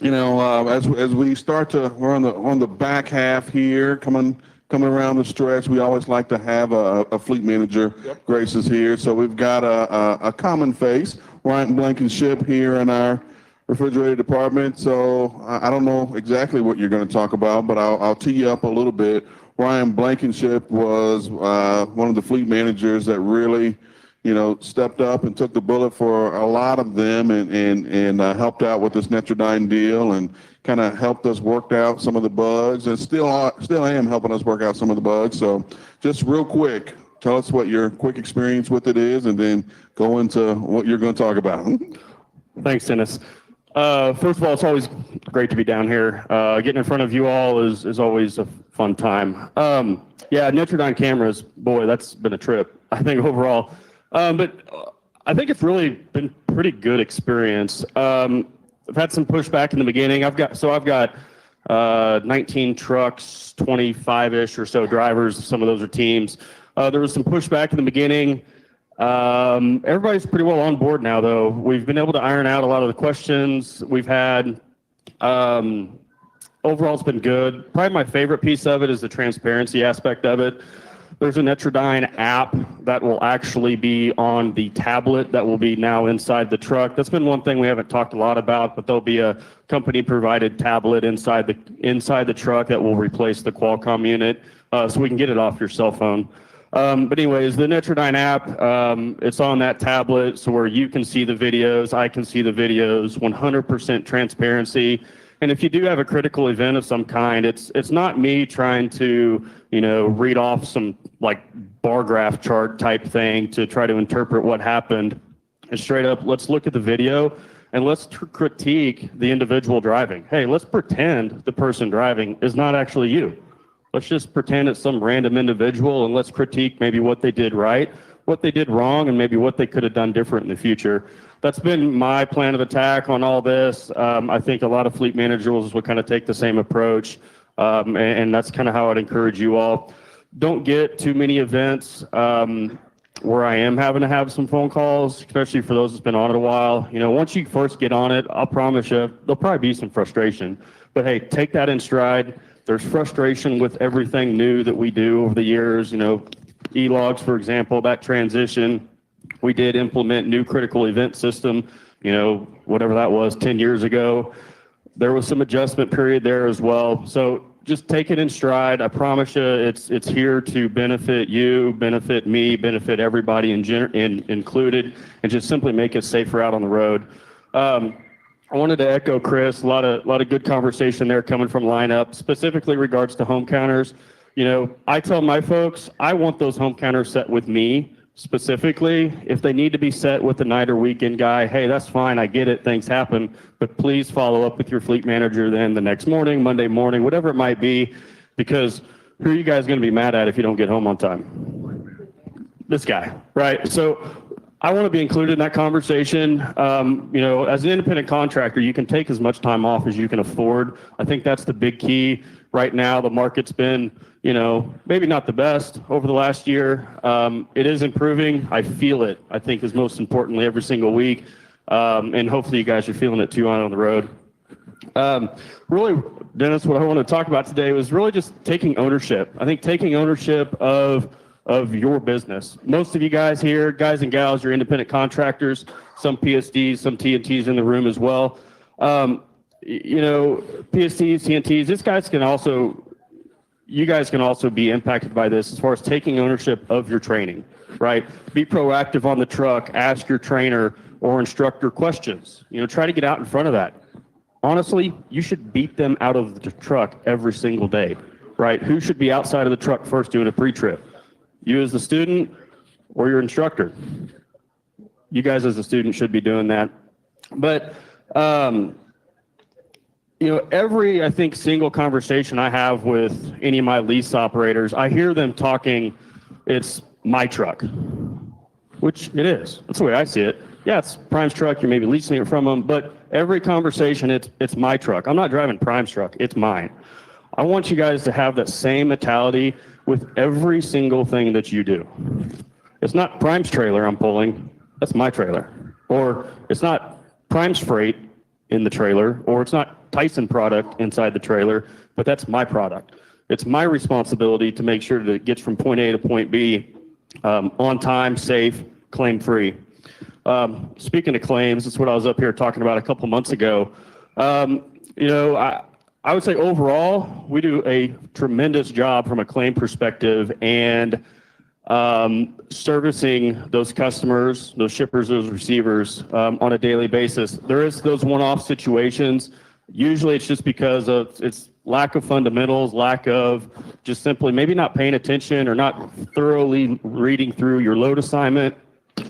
S1: As we start we're on the back half here, coming around the stretch, we always like to have a fleet manager. Yep. Grace is here, so we've got a common face, Ryan Blankenship here in our refrigerator department. So I don't know exactly what you're going to talk about, but I'll tee you up a little bit. Ryan Blankenship was one of the fleet managers that really stepped up and took the bullet for a lot of them and helped out with this Netrodyne deal and kind of helped us work out some of the bugs and still am helping us work out some of the bugs. So just real quick, tell us what your quick experience with it is and then go into what you're going to talk about.
S10: Thanks, Dennis. First of all, it's always great to be down here. Getting in front of you all is always a fun time. Netrodyne cameras, boy, that's been a trip, I think, overall. But I think it's really been pretty good experience. I've had some pushback in the beginning. I've got 19 trucks, 25-ish or so drivers. Some of those are teams. There was some pushback in the beginning. Everybody's pretty well on board now, though. We've been able to iron out a lot of the questions we've had. Overall, it's been good. Probably my favorite piece of it is the transparency aspect of it. There's an Etrodyne app that will actually be on the tablet that will be now inside the truck. That's been one thing we haven't talked a lot about, but there'll be a company provided tablet inside the truck that will replace the Qualcomm unit, so we can get it off your cell phone. But anyways, the Etrodyne app, it's on that tablet, so where you can see the videos, I can see the videos, 100% transparency. And if you do have a critical event of some kind, it's not me trying to, read off some like bar graph chart type thing to try to interpret what happened. And straight up, let's look at the video and let's critique the individual driving. Hey, let's pretend the person driving is not actually you. Let's just pretend it's some random individual and let's critique maybe what they did right, what they did wrong, and maybe what they could have done different in the future. That's been my plan of attack on all this. I think a lot of fleet managers would kind of take the same approach, and that's kind of how I'd encourage you all. Don't get too many events where I am having to have some phone calls, especially for those that's been on it a while. Once you first get on it, I'll promise you, there'll probably be some frustration. But hey, take that in stride. There's frustration with everything new that we do over the years. E-logs, for example, that transition. We did implement new critical event system, whatever that was, 10 years ago. There was some adjustment period there as well. So just take it in stride. I promise you, it's here to benefit you, benefit me, benefit everybody included, and just simply make it safer out on the road. I wanted to echo Chris. A lot of good conversation there coming from lineup, specifically regards to home counters. I tell my folks, I want those home counters set with me specifically. If they need to be set with the night or weekend guy, hey, that's fine. I get it. Things happen. But please follow up with your fleet manager then the next morning, Monday morning, whatever it might be, because who are you guys going to be mad at if you don't get home on time? This guy, right? So I want to be included in that conversation. As an independent contractor, you can take as much time off as you can afford. I think that's the big key. Right now, the market's been, maybe not the best over the last year. It is improving. I feel it, I think, is most importantly every single week. And hopefully you guys are feeling it too on the road. Really, Dennis, what I want to talk about today was really just taking ownership. I think taking ownership of your business. Most of you guys here, guys and gals, you're independent contractors, some PSDs, some TNTs in the room as well. PSDs, TNTs, you guys can also be impacted by this as far as taking ownership of your training, right? Be proactive on the truck, ask your trainer or instructor questions, try to get out in front of that. Honestly, you should beat them out of the truck every single day, right? Who should be outside of the truck first doing a pre-trip? You as the student or your instructor? You guys as a student should be doing that. But, every, I think, single conversation I have with any of my lease operators, I hear them talking, it's my truck, which it is. That's the way I see it. Yeah, it's Prime's truck. You're maybe leasing it from them, but every conversation, it's my truck. I'm not driving Prime's truck. It's mine. I want you guys to have that same mentality with every single thing that you do. It's not Prime's trailer I'm pulling. That's my trailer. Or it's not Prime's freight in the trailer, or it's not Tyson product inside the trailer, but that's my product. It's my responsibility to make sure that it gets from point A to point B on time, safe, claim free. Speaking of claims, that's what I was up here talking about a couple months ago. I would say overall, we do a tremendous job from a claim perspective and servicing those customers, those shippers, those receivers on a daily basis. There is those one-off situations. Usually it's just because of its lack of fundamentals, lack of just simply maybe not paying attention or not thoroughly reading through your load assignment,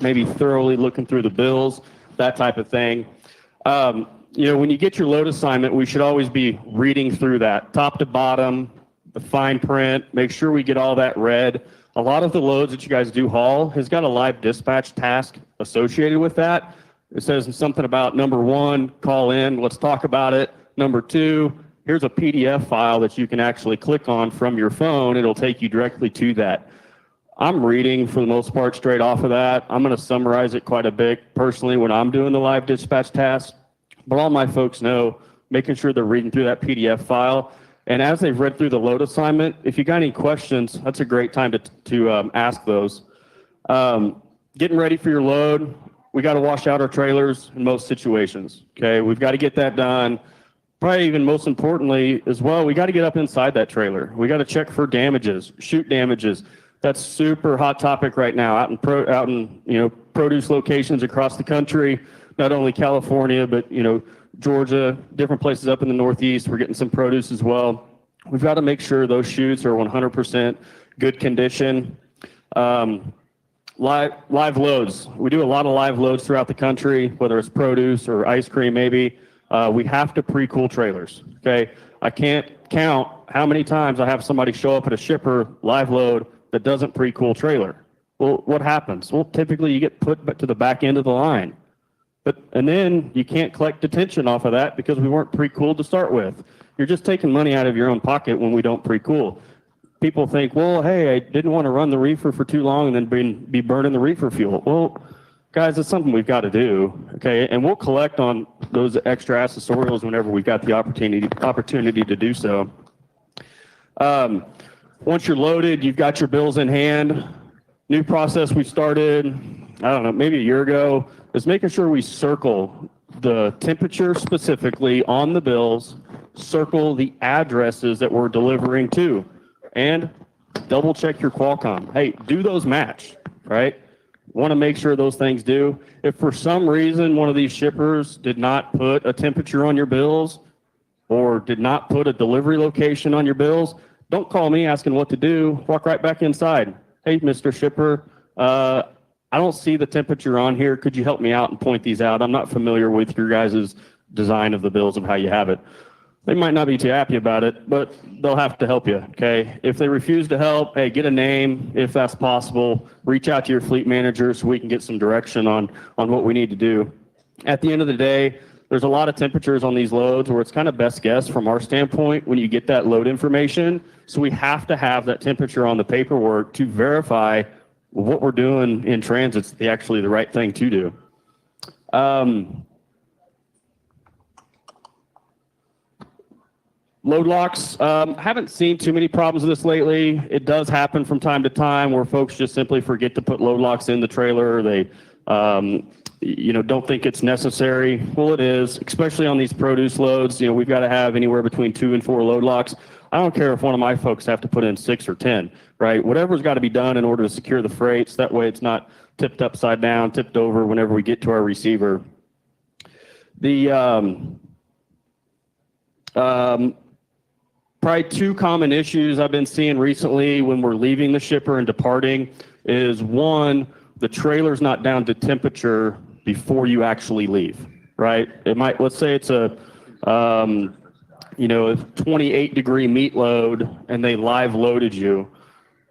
S10: maybe thoroughly looking through the bills, that type of thing. When you get your load assignment, we should always be reading through that top to bottom, the fine print, make sure we get all that read. A lot of the loads that you guys do haul has got a live dispatch task associated with that. It says something about number 1, call in, let's talk about it. Number 2, here's a PDF file that you can actually click on from your phone. It'll take you directly to that. I'm reading for the most part straight off of that. I'm going to summarize it quite a bit personally when I'm doing the live dispatch task. But all my folks know, making sure they're reading through that PDF file. And as they've read through the load assignment, if you got any questions, that's a great time to ask those. Getting ready for your load, we got to wash out our trailers in most situations. Okay, we've got to get that done. Probably even most importantly as well, we got to get up inside that trailer. We got to check for damages, chute damages. That's super hot topic right now out in produce locations across the country, not only California, but Georgia, different places up in the Northeast. We're getting some produce as well. We've got to make sure those chutes are 100% good condition. Live loads. We do a lot of live loads throughout the country, whether it's produce or ice cream maybe. We have to pre-cool trailers, okay? I can't count how many times I have somebody show up at a shipper live load that doesn't pre-cool trailer. Well, what happens? Well, typically you get put to the back end of the line. And then you can't collect detention off of that because we weren't pre-cooled to start with. You're just taking money out of your own pocket when we don't pre-cool. People think, well, hey, I didn't want to run the reefer for too long and then be burning the reefer fuel. Well, guys, it's something we've got to do, okay? And we'll collect on those extra accessorials whenever we've got the opportunity to do so. Once you're loaded, you've got your bills in hand. New process we started, I don't know, maybe a year ago, is making sure we circle the temperature specifically on the bills, circle the addresses that we're delivering to, and double check your Qualcomm. Hey, do those match, right? Want to make sure those things do. If for some reason one of these shippers did not put a temperature on your bills or did not put a delivery location on your bills, don't call me asking what to do. Walk right back inside. Hey, Mr. Shipper, I don't see the temperature on here. Could you help me out and point these out? I'm not familiar with your guys' design of the bills of how you have it. They might not be too happy about it, but they'll have to help you, okay? If they refuse to help, hey, get a name if that's possible. Reach out to your fleet manager so we can get some direction on what we need to do. At the end of the day, there's a lot of temperatures on these loads where it's kind of best guess from our standpoint when you get that load information. So we have to have that temperature on the paperwork to verify what we're doing in transit's actually the right thing to do. Load locks, haven't seen too many problems with this lately. It does happen from time to time where folks just simply forget to put load locks in the trailer. They don't think it's necessary. Well, it is, especially on these produce loads. We've got to have anywhere between 2 and 4 load locks. I don't care if one of my folks have to put in 6 or 10, right? Whatever's got to be done in order to secure the freights. That way it's not tipped upside down, tipped over whenever we get to our receiver. Probably 2 common issues I've been seeing recently when we're leaving the shipper and departing is, one, the trailer's not down to temperature before you actually leave, right? It might, let's say it's a 28-degree meat load and they live loaded you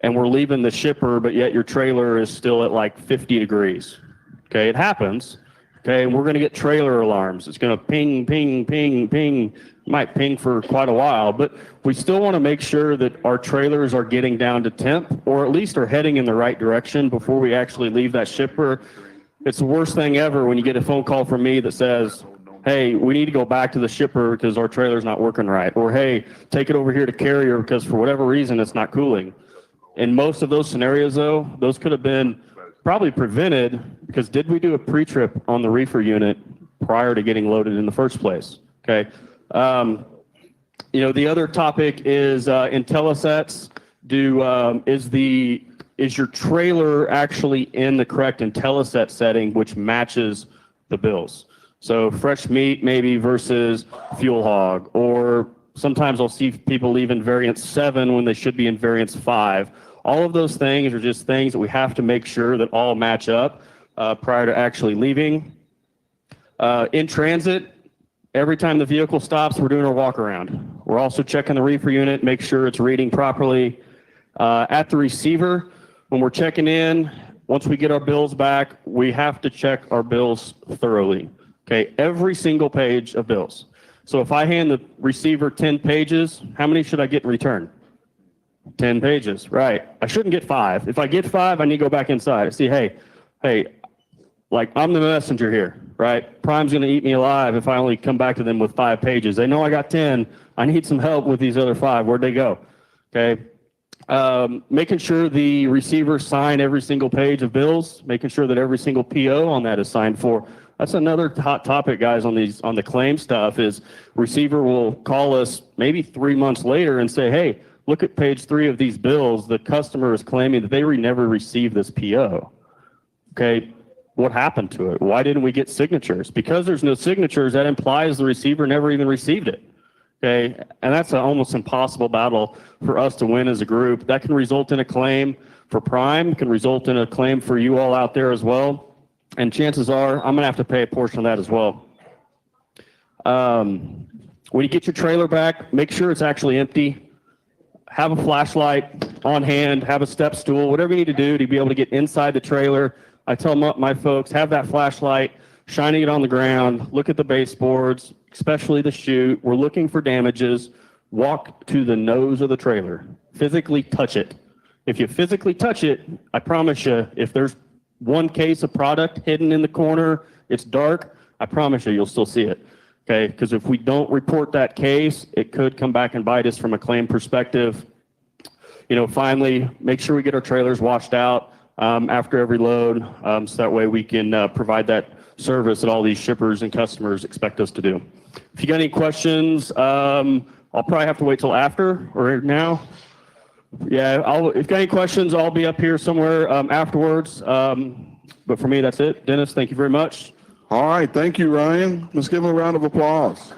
S10: and we're leaving the shipper, but yet your trailer is still at like 50 degrees. Okay, it happens. Okay, and we're going to get trailer alarms. It's going to ping, ping, ping, ping. It might ping for quite a while, but we still want to make sure that our trailers are getting down to temp, or at least are heading in the right direction before we actually leave that shipper. It's the worst thing ever when you get a phone call from me that says, hey, we need to go back to the shipper because our trailer's not working right. Or, hey, take it over here to carrier because for whatever reason it's not cooling. In most of those scenarios, though, those could have been probably prevented because did we do a pre-trip on the reefer unit prior to getting loaded in the first place? Okay. The other topic is IntelliSets. Is your trailer actually in the correct IntelliSet setting, which matches the bills? So fresh meat maybe versus fuel hog, or sometimes I'll see people leave in variant 7 when they should be in variant 5. All of those things are just things that we have to make sure that all match up prior to actually leaving. In transit, every time the vehicle stops, we're doing a walk around. We're also checking the reefer unit, make sure it's reading properly. At the receiver, when we're checking in, once we get our bills back, we have to check our bills thoroughly. Okay, every single page of bills. So if I hand the receiver 10 pages, how many should I get in return? 10 pages, right. I shouldn't get 5. If I get 5, I need to go back inside. See, hey, like I'm the messenger here, right? Prime's going to eat me alive if I only come back to them with 5 pages. They know I got 10. I need some help with these other 5. Where'd they go? Okay. Making sure the receivers sign every single page of bills, making sure that every single PO on that is signed for. That's another hot topic, guys, on the claim stuff is receiver will call us maybe 3 months later and say, hey, look at page 3 of these bills. The customer is claiming that they never received this PO. Okay. What happened to it? Why didn't we get signatures? Because there's no signatures, that implies the receiver never even received it. Okay, and that's an almost impossible battle for us to win as a group. That can result in a claim for Prime, can result in a claim for you all out there as well. And chances are I'm going to have to pay a portion of that as well. When you get your trailer back, make sure it's actually empty. Have a flashlight on hand, have a step stool, whatever you need to do to be able to get inside the trailer. I tell my folks, have that flashlight, shining it on the ground, look at the baseboards, especially the chute. We're looking for damages. Walk to the nose of the trailer. Physically touch it. If you physically touch it, I promise you, if there's one case of product hidden in the corner, it's dark, I promise you, you'll still see it. Okay, because if we don't report that case, it could come back and bite us from a claim perspective. You know, finally, make sure we get our trailers washed out after every load, so that way we can provide that service that all these shippers and customers expect us to do. If you got any questions, I'll probably have to wait till after or now. Yeah, if you got any questions, I'll be up here somewhere afterwards. But for me, that's it. Dennis, thank you very much.
S1: All right, thank you, Ryan. Let's give him a round of applause.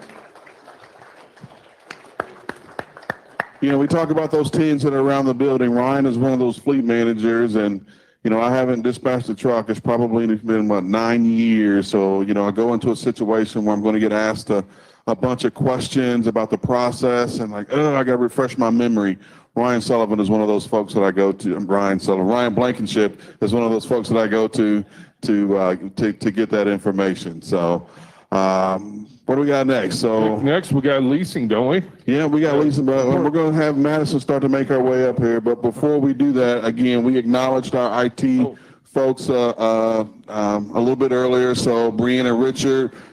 S1: You know, we talk about those teams that are around the building. Ryan is one of those fleet managers, and you know, I haven't dispatched a truck. It's probably been about 9 years. So, you know, I go into a situation where I'm going to get asked a bunch of questions about the process, and like, oh, I got to refresh my memory. Ryan Sullivan is one of those folks that I go to. Ryan Blankenship is one of those folks that I go to get that information. So, what do we got next? So
S2: next we got leasing, don't we?
S1: Yeah, we got leasing, but we're going to have Madison start to make our way up here. But before we do that, again, we acknowledged our IT folks a little bit earlier. So Brianna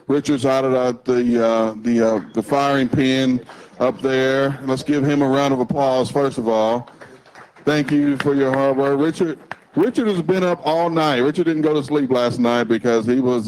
S1: Richard's out of the firing pin up there. Let's give him a round of applause first of all. Thank you for your hard work, Richard has been up all night. Richard didn't go to sleep last night because he was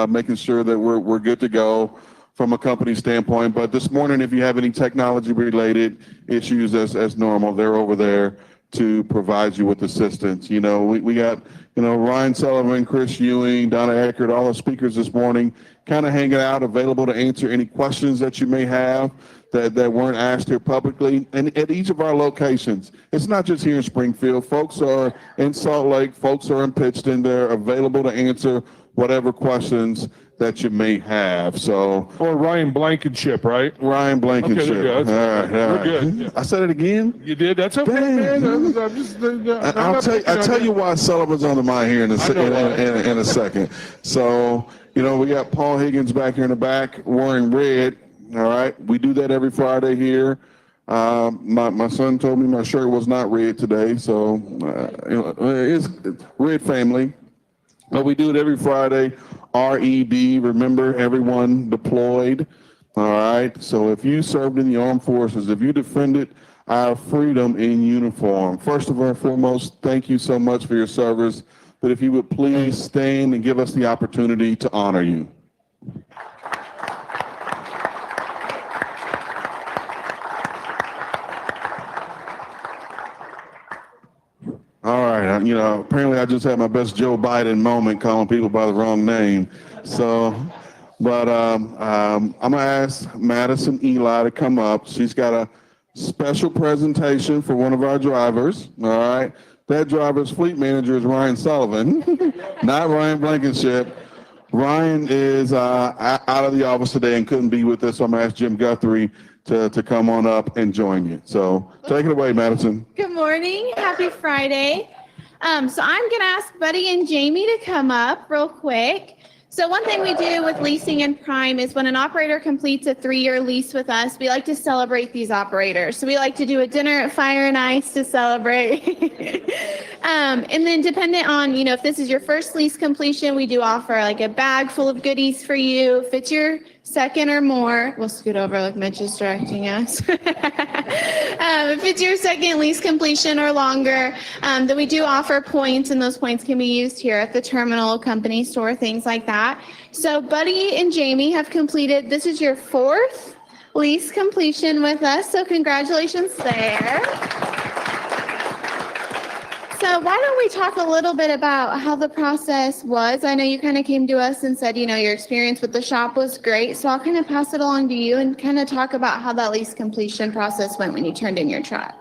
S1: making sure that we're good to go from a company standpoint. But this morning, if you have any technology-related issues as normal, they're over there to provide you with assistance. You know, we got, you know, Ryan Sullivan, Chris Ewing, Donna Eckert, all the speakers this morning kind of hanging out, available to answer any questions that you may have that weren't asked here publicly. And at each of our locations, it's not just here in Springfield. Folks are in Salt Lake, folks are in Pittston. They're available to answer whatever questions that you may have. So,
S2: or Ryan Blankenship, right?
S1: Ryan Blankenship.
S2: Okay,
S1: all right.
S2: We're good.
S1: I said it again.
S2: You did. That's okay, man. I'm just,
S1: I'll tell you why Sullivan's on the mind here in a second. So, you know, we got Paul Higgins back here in the back wearing red. All right. We do that every Friday here. My son told me my shirt was not red today. So, you know, it's red family. But we do it every Friday. RED, remember, everyone deployed. All right. So if you served in the armed forces, if you defended our freedom in uniform, first of all and foremost, thank you so much for your service. But if you would please stand and give us the opportunity to honor you. All right, you know, apparently I just had my best Joe Biden moment calling people by the wrong name. So, but I'm gonna ask Madison Eli to come up. She's got a special presentation for one of our drivers. All right, that driver's fleet manager is Ryan Sullivan, not Ryan Blankenship. Ryan is out of the office today and couldn't be with us, so I'm gonna ask Jim Guthrie to come on up and join you. So take it away, Madison.
S11: Good morning. Happy Friday. So I'm going to ask Buddy and Jamie to come up real quick. So one thing we do with leasing and Prime is when an operator completes a 3-year lease with us, we like to celebrate these operators. So we like to do a dinner at Fire and Ice to celebrate. And then dependent on, if this is your first lease completion, we do offer like a bag full of goodies for you. If it's your second or more, we'll scoot over like Mitch is directing us. If it's your second lease completion or longer, then we do offer points, and those points can be used here at the terminal, company store, things like that. So Buddy and Jamie have completed, this is your 4th lease completion with us, so congratulations there. So why don't we talk a little bit about how the process was? I know you kind of came to us and said, your experience with the shop was great. So I'll kind of pass it along to you and kind of talk about how that lease completion process went when you turned in your truck.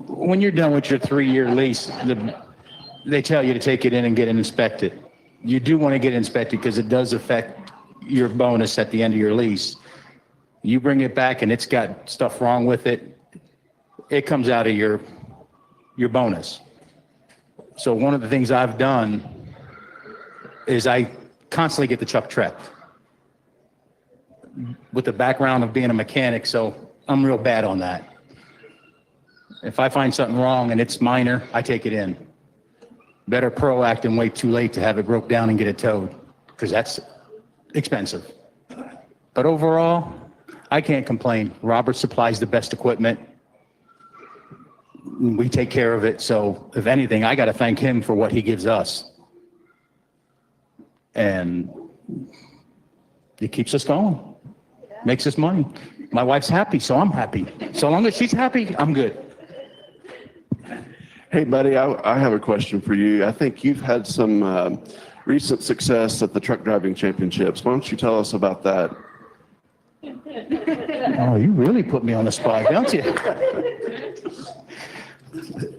S6: When you're done with your 3-year lease, they tell you to take it in and get it inspected. You do want to get it inspected because it does affect your bonus at the end of your lease. You bring it back and it's got stuff wrong with it, it comes out of your bonus. So one of the things I've done is I constantly get the truck checked. With the background of being a mechanic, so I'm real bad on that. If I find something wrong and it's minor, I take it in. Better proact and wait too late to have it broke down and get it towed, because that's expensive. But overall, I can't complain. Robert supplies the best equipment. We take care of it. So if anything, I got to thank him for what he gives us. And it keeps us going, makes us money. My wife's happy, so I'm happy. So long as she's happy, I'm good.
S12: Hey, buddy, I have a question for you. I think you've had some recent success at the Truck Driving Championships. Why don't you tell us about that?
S6: Oh, you really put me on the spot, don't you?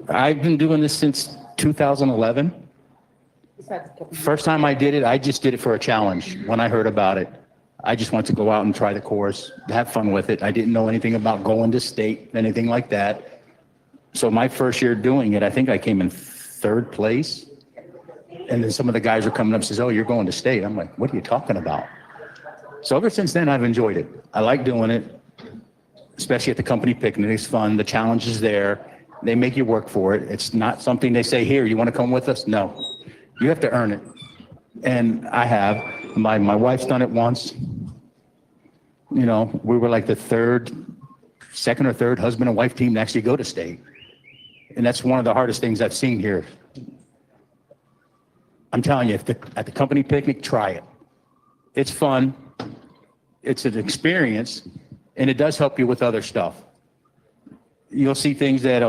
S6: I've been doing this since 2011. First time I did it, I just did it for a challenge. When I heard about it, I just wanted to go out and try the course, have fun with it. I didn't know anything about going to state, anything like that. So my first year doing it, I think I came in 3rd place. And then some of the guys are coming up and says, "Oh, you're going to state." I'm like, "What are you talking about?" So ever since then, I've enjoyed it. I like doing it, especially at the company picnic. It's fun. The challenge is there. They make you work for it. It's not something they say, "Here, you want to come with us?" No, you have to earn it. And I have. My wife's done it once. We were like the second or third husband and wife team to actually go to state. And that's one of the hardest things I've seen here. I'm telling you, at the company picnic, try it. It's fun. It's an experience, and it does help you with other stuff. You'll see things that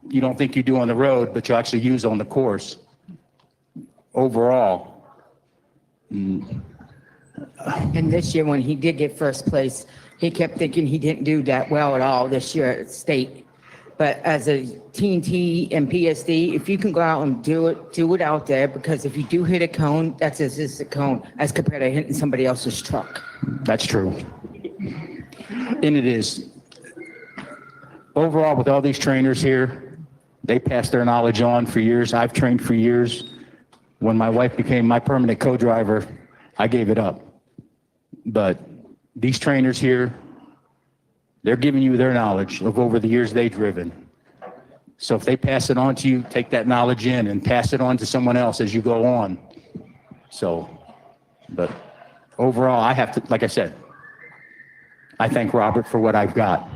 S6: you don't think you do on the road, but you actually use on the course. Overall.
S13: And this year, when he did get first place, he kept thinking he didn't do that well at all this year at state. But as a TNT and PSD, if you can go out and do it out there, because if you do hit a cone, that's just a cone as compared to hitting somebody else's truck.
S6: That's true. And it is. Overall, with all these trainers here, they pass their knowledge on for years. I've trained for years. When my wife became my permanent co-driver, I gave it up. But these trainers here, they're giving you their knowledge of over the years they've driven. So if they pass it on to you, take that knowledge in and pass it on to someone else as you go on. So, but overall, I have to, like I said, I thank Robert for what I've got.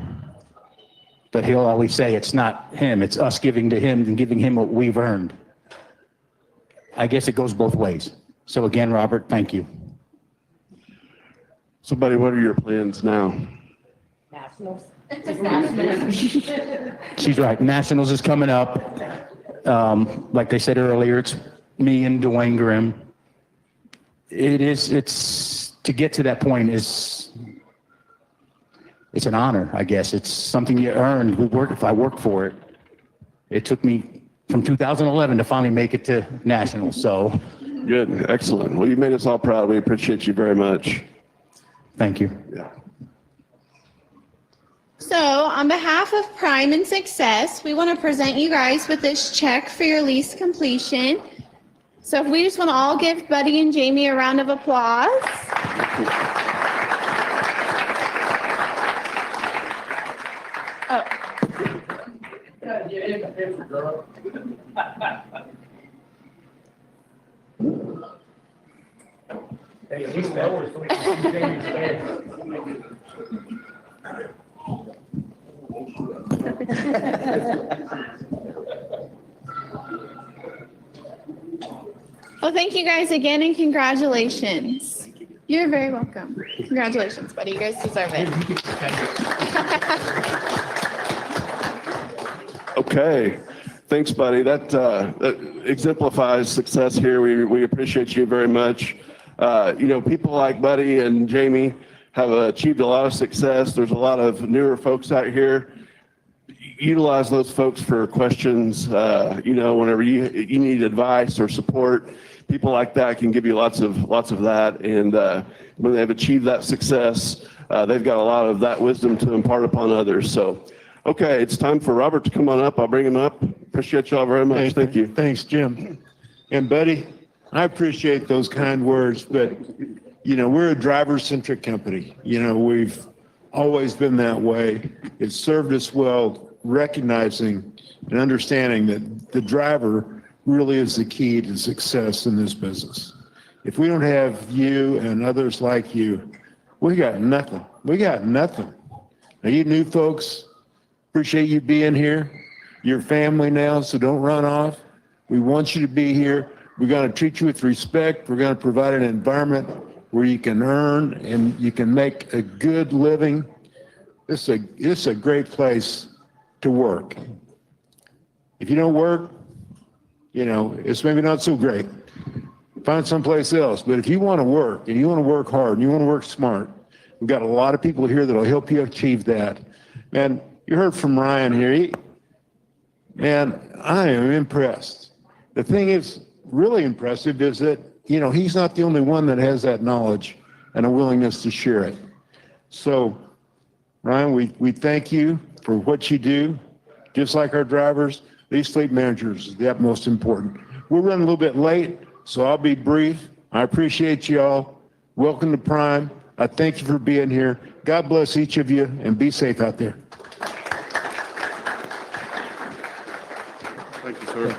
S6: But he'll always say it's not him, it's us giving to him and giving him what we've earned. I guess it goes both ways. So again, Robert, thank you.
S12: So, buddy, what are your plans now?
S13: Nationals.
S6: She's right. Nationals is coming up. Like I said earlier, it's me and Dwayne Grimm. It's to get to that point it's an honor, I guess. It's something you earn. If I work for it. It took me from 2011 to finally make it to Nationals. So
S12: good. Excellent. Well, you made us all proud. We appreciate you very much.
S6: Thank you.
S12: Yeah.
S11: So, on behalf of Prime and Success, we want to present you guys with this check for your lease completion. So, if we just want to all give Buddy and Jamie a round of applause. Oh. Well, thank you guys again and congratulations. You're very welcome. Congratulations, buddy. You guys deserve it.
S12: Okay. Thanks, buddy. That exemplifies success here. We appreciate you very much. People like Buddy and Jamie have achieved a lot of success. There's a lot of newer folks out here. Utilize those folks for questions, whenever you need advice or support. People like that can give you lots of that. And when they've achieved that success, they've got a lot of that wisdom to impart upon others. So, okay, it's time for Robert to come on up. I'll bring him up. Appreciate y'all very much. Thank you.
S14: Thanks, Jim. And Buddy, I appreciate those kind words, but, we're a driver-centric company. We've always been that way. It's served us well, recognizing and understanding that the driver really is the key to success in this business. If we don't have you and others like you, we got nothing. We got nothing. Now, you new folks, appreciate you being here. You're family now, so don't run off. We want you to be here. We're going to treat you with respect. We're going to provide an environment where you can earn and you can make a good living. This is a great place to work. If you don't work, it's maybe not so great. Find someplace else. But if you want to work and you want to work hard and you want to work smart, we've got a lot of people here that will help you achieve that. Man, you heard from Ryan here. Man, I am impressed. The thing is really impressive is that, he's not the only one that has that knowledge and a willingness to share it. So, Ryan, we thank you for what you do. Just like our drivers, these fleet managers is the utmost important. We're running a little bit late, so I'll be brief. I appreciate you all. Welcome to Prime. I thank you for being here. God bless each of you and be safe out there.
S12: Thank you, sir.